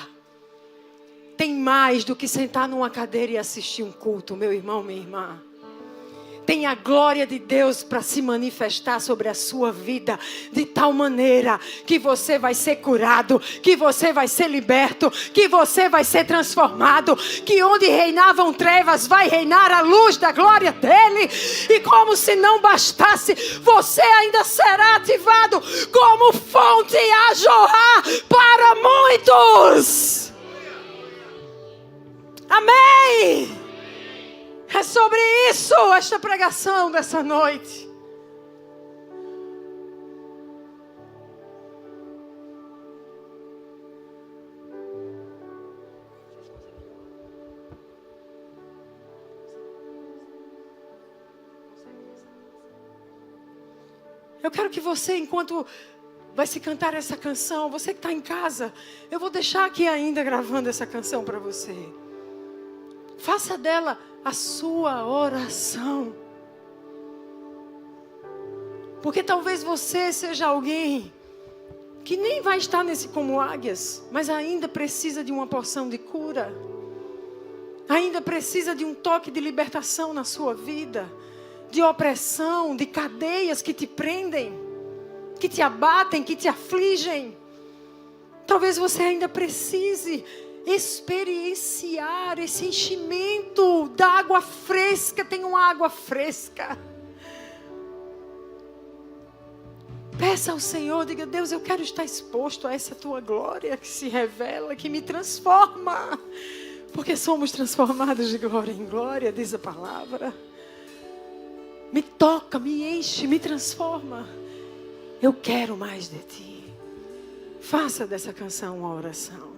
Tem mais do que sentar numa cadeira e assistir um culto, meu irmão, minha irmã. Tem a glória de Deus para se manifestar sobre a sua vida de tal maneira que você vai ser curado, que você vai ser liberto, que você vai ser transformado, que onde reinavam trevas vai reinar a luz da glória dele. E como se não bastasse, você ainda será ativado como fonte a jorrar para muitos. Amém! É sobre isso esta pregação dessa noite. Eu quero que você, enquanto vai se cantar essa canção, você que está em casa, eu vou deixar aqui ainda gravando essa canção para você. Faça dela a sua oração. Porque talvez você seja alguém que nem vai estar nesse Como Águias, mas ainda precisa de uma porção de cura. Ainda precisa de um toque de libertação na sua vida. De opressão, de cadeias que te prendem, que te abatem, que te afligem. Talvez você ainda precise experienciar esse enchimento da água fresca. Tem uma água fresca. Peça ao Senhor, diga: Deus, eu quero estar exposto a essa tua glória que se revela, que me transforma. Porque somos transformados de glória em glória, diz a palavra. Me toca, me enche, me transforma. Eu quero mais de ti. Faça dessa canção uma oração.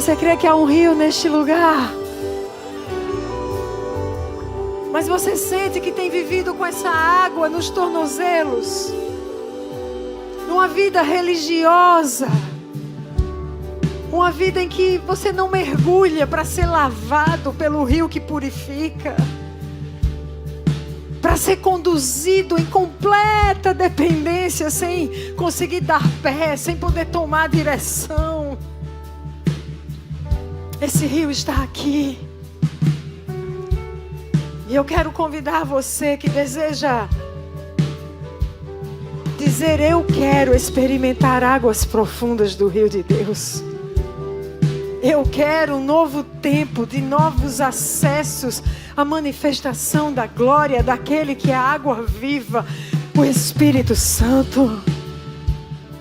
Você crê que há um rio neste lugar? Mas você sente que tem vivido com essa água nos tornozelos, numa vida religiosa, uma vida em que você não mergulha para ser lavado pelo rio que purifica, para ser conduzido em completa dependência, sem conseguir dar pé, sem poder tomar direção. Esse rio está aqui. E eu quero convidar você que deseja dizer: eu quero experimentar águas profundas do rio de Deus. Eu quero um novo tempo de novos acessos à manifestação da glória daquele que é a água viva, o Espírito Santo.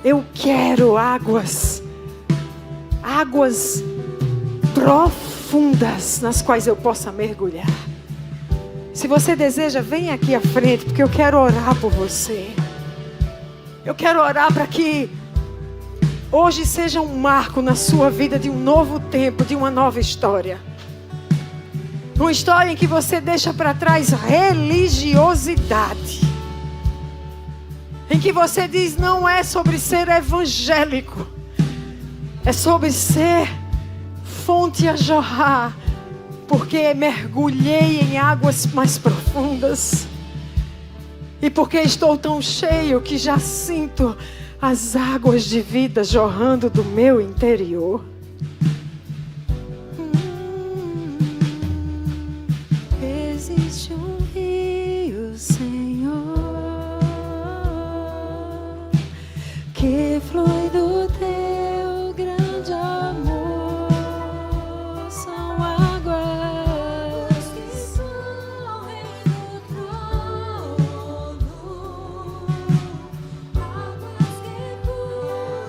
Eu quero águas profundas nas quais eu possa mergulhar. Se você deseja, vem aqui à frente, porque eu quero orar por você. Eu quero orar para que hoje seja um marco na sua vida de um novo tempo, de uma nova história. Uma história em que você deixa para trás religiosidade. Em que você diz: não é sobre ser evangélico, é sobre ser fonte a jorrar. Porque mergulhei em águas mais profundas. E porque estou tão cheio que já sinto as águas de vida jorrando do meu interior. Existe um rio, Senhor, que flui do teu grande amor.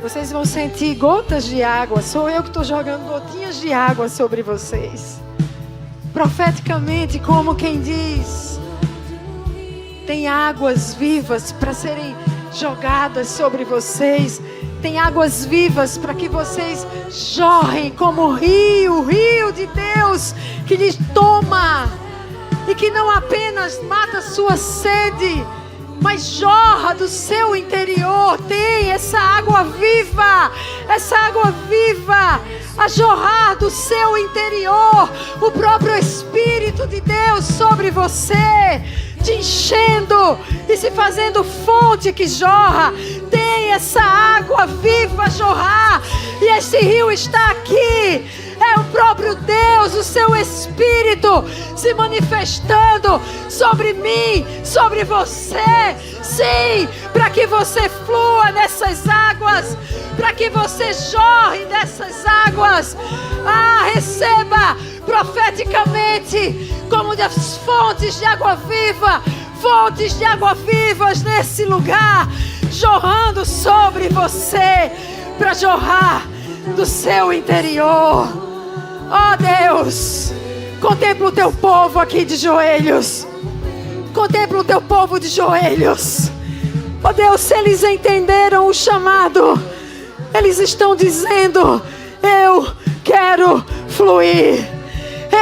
Vocês vão sentir gotas de água. Sou eu que estou jogando gotinhas de água sobre vocês. Profeticamente, como quem diz: tem águas vivas para serem jogadas sobre vocês. Tem águas vivas para que vocês jorrem como o rio de Deus que lhes toma. E que não apenas mata sua sede, mas jorra do seu interior. Tem essa água viva a jorrar do seu interior. O próprio Espírito de Deus sobre você, te enchendo e se fazendo fonte que jorra. Tem essa água viva a jorrar. E esse rio está aqui. É o próprio Deus, o seu Espírito se manifestando sobre mim, sobre você. Sim, para que você flua nessas águas, para que você jorre nessas águas. Receba profeticamente como das fontes de água viva, fontes de água vivas nesse lugar, jorrando sobre você, para jorrar do seu interior. Oh Deus, contempla o teu povo aqui de joelhos. Contempla o teu povo de joelhos. Oh Deus, se eles entenderam o chamado, eles estão dizendo: eu quero fluir.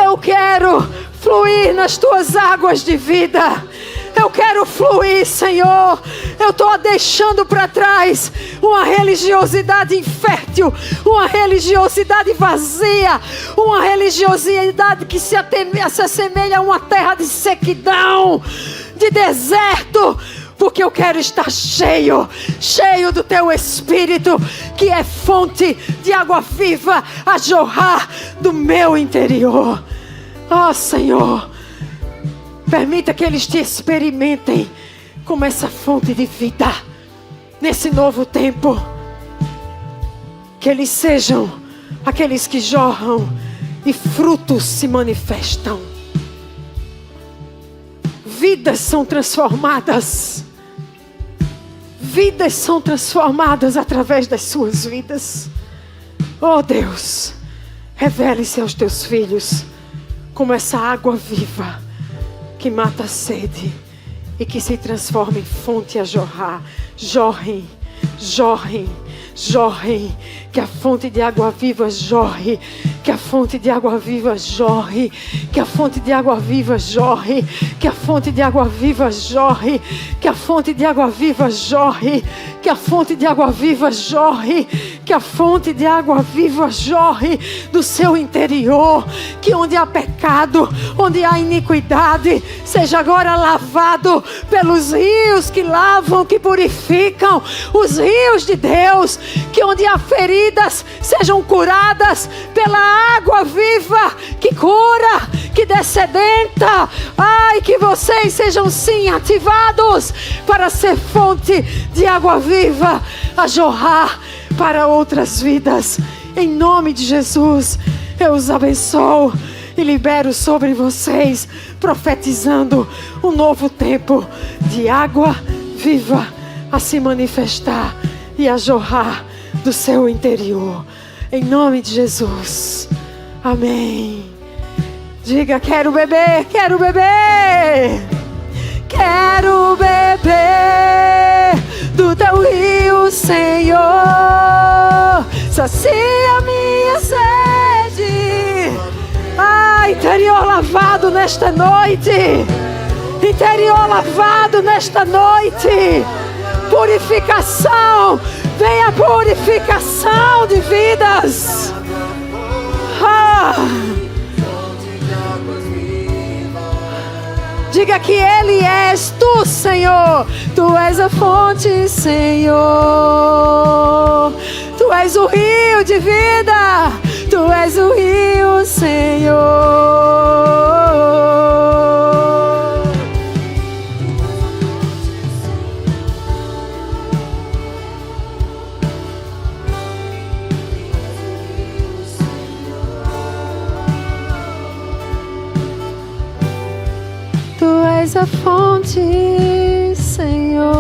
Eu quero fluir nas tuas águas de vida. Eu quero fluir, Senhor. Eu estou deixando para trás uma religiosidade infértil, uma religiosidade vazia, uma religiosidade que se assemelha a uma terra de sequidão, de deserto. Porque eu quero estar cheio do teu Espírito, que é fonte de água viva a jorrar do meu interior. Oh, Senhor, permita que eles te experimentem como essa fonte de vida nesse novo tempo. Que eles sejam aqueles que jorram e frutos se manifestam. Vidas são transformadas. Vidas são transformadas através das suas vidas. Oh Deus, revele-se aos teus filhos como essa água viva que mata a sede e que se transforma em fonte a jorrar. Jorrem, jorrem, jorre, que a fonte de água viva jorre, que a fonte de água viva jorre, que a fonte de água viva jorre, que a fonte de água viva jorre, que a fonte de água viva jorre, que a fonte de água viva jorre, que a fonte de água viva jorre do seu interior, que onde há pecado, onde há iniquidade, seja agora lavado pelos rios que lavam, que purificam, os rios de Deus, que onde há feridas sejam curadas pela água viva que cura, que dessedenta. Ai, que vocês sejam sim ativados para ser fonte de água viva a jorrar para outras vidas. Em nome de Jesus, eu os abençoo e libero sobre vocês, profetizando um novo tempo de água viva a se manifestar e a jorrar do seu interior. Em nome de Jesus. Amém. Diga: quero beber, quero beber. Quero beber do teu rio, Senhor. Sacia minha sede. Ah, interior lavado nesta noite. Interior lavado nesta noite. Purificação. Venha purificação de vidas. Diga que Ele és tu, Senhor. Tu és a fonte, Senhor. Tu és o rio de vida. Tu és o rio, Senhor. Tu és a fonte, Senhor.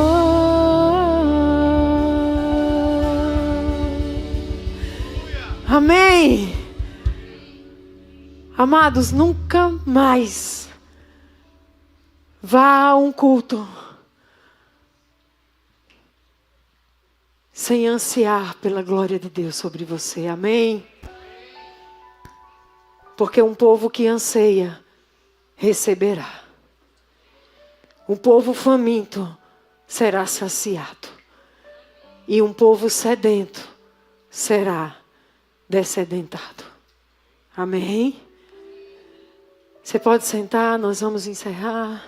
Amém. Amados, nunca mais vá a um culto sem ansiar pela glória de Deus sobre você. Amém. Porque um povo que anseia receberá. Um povo faminto será saciado. E um povo sedento será dessedentado. Amém? Você pode sentar, nós vamos encerrar.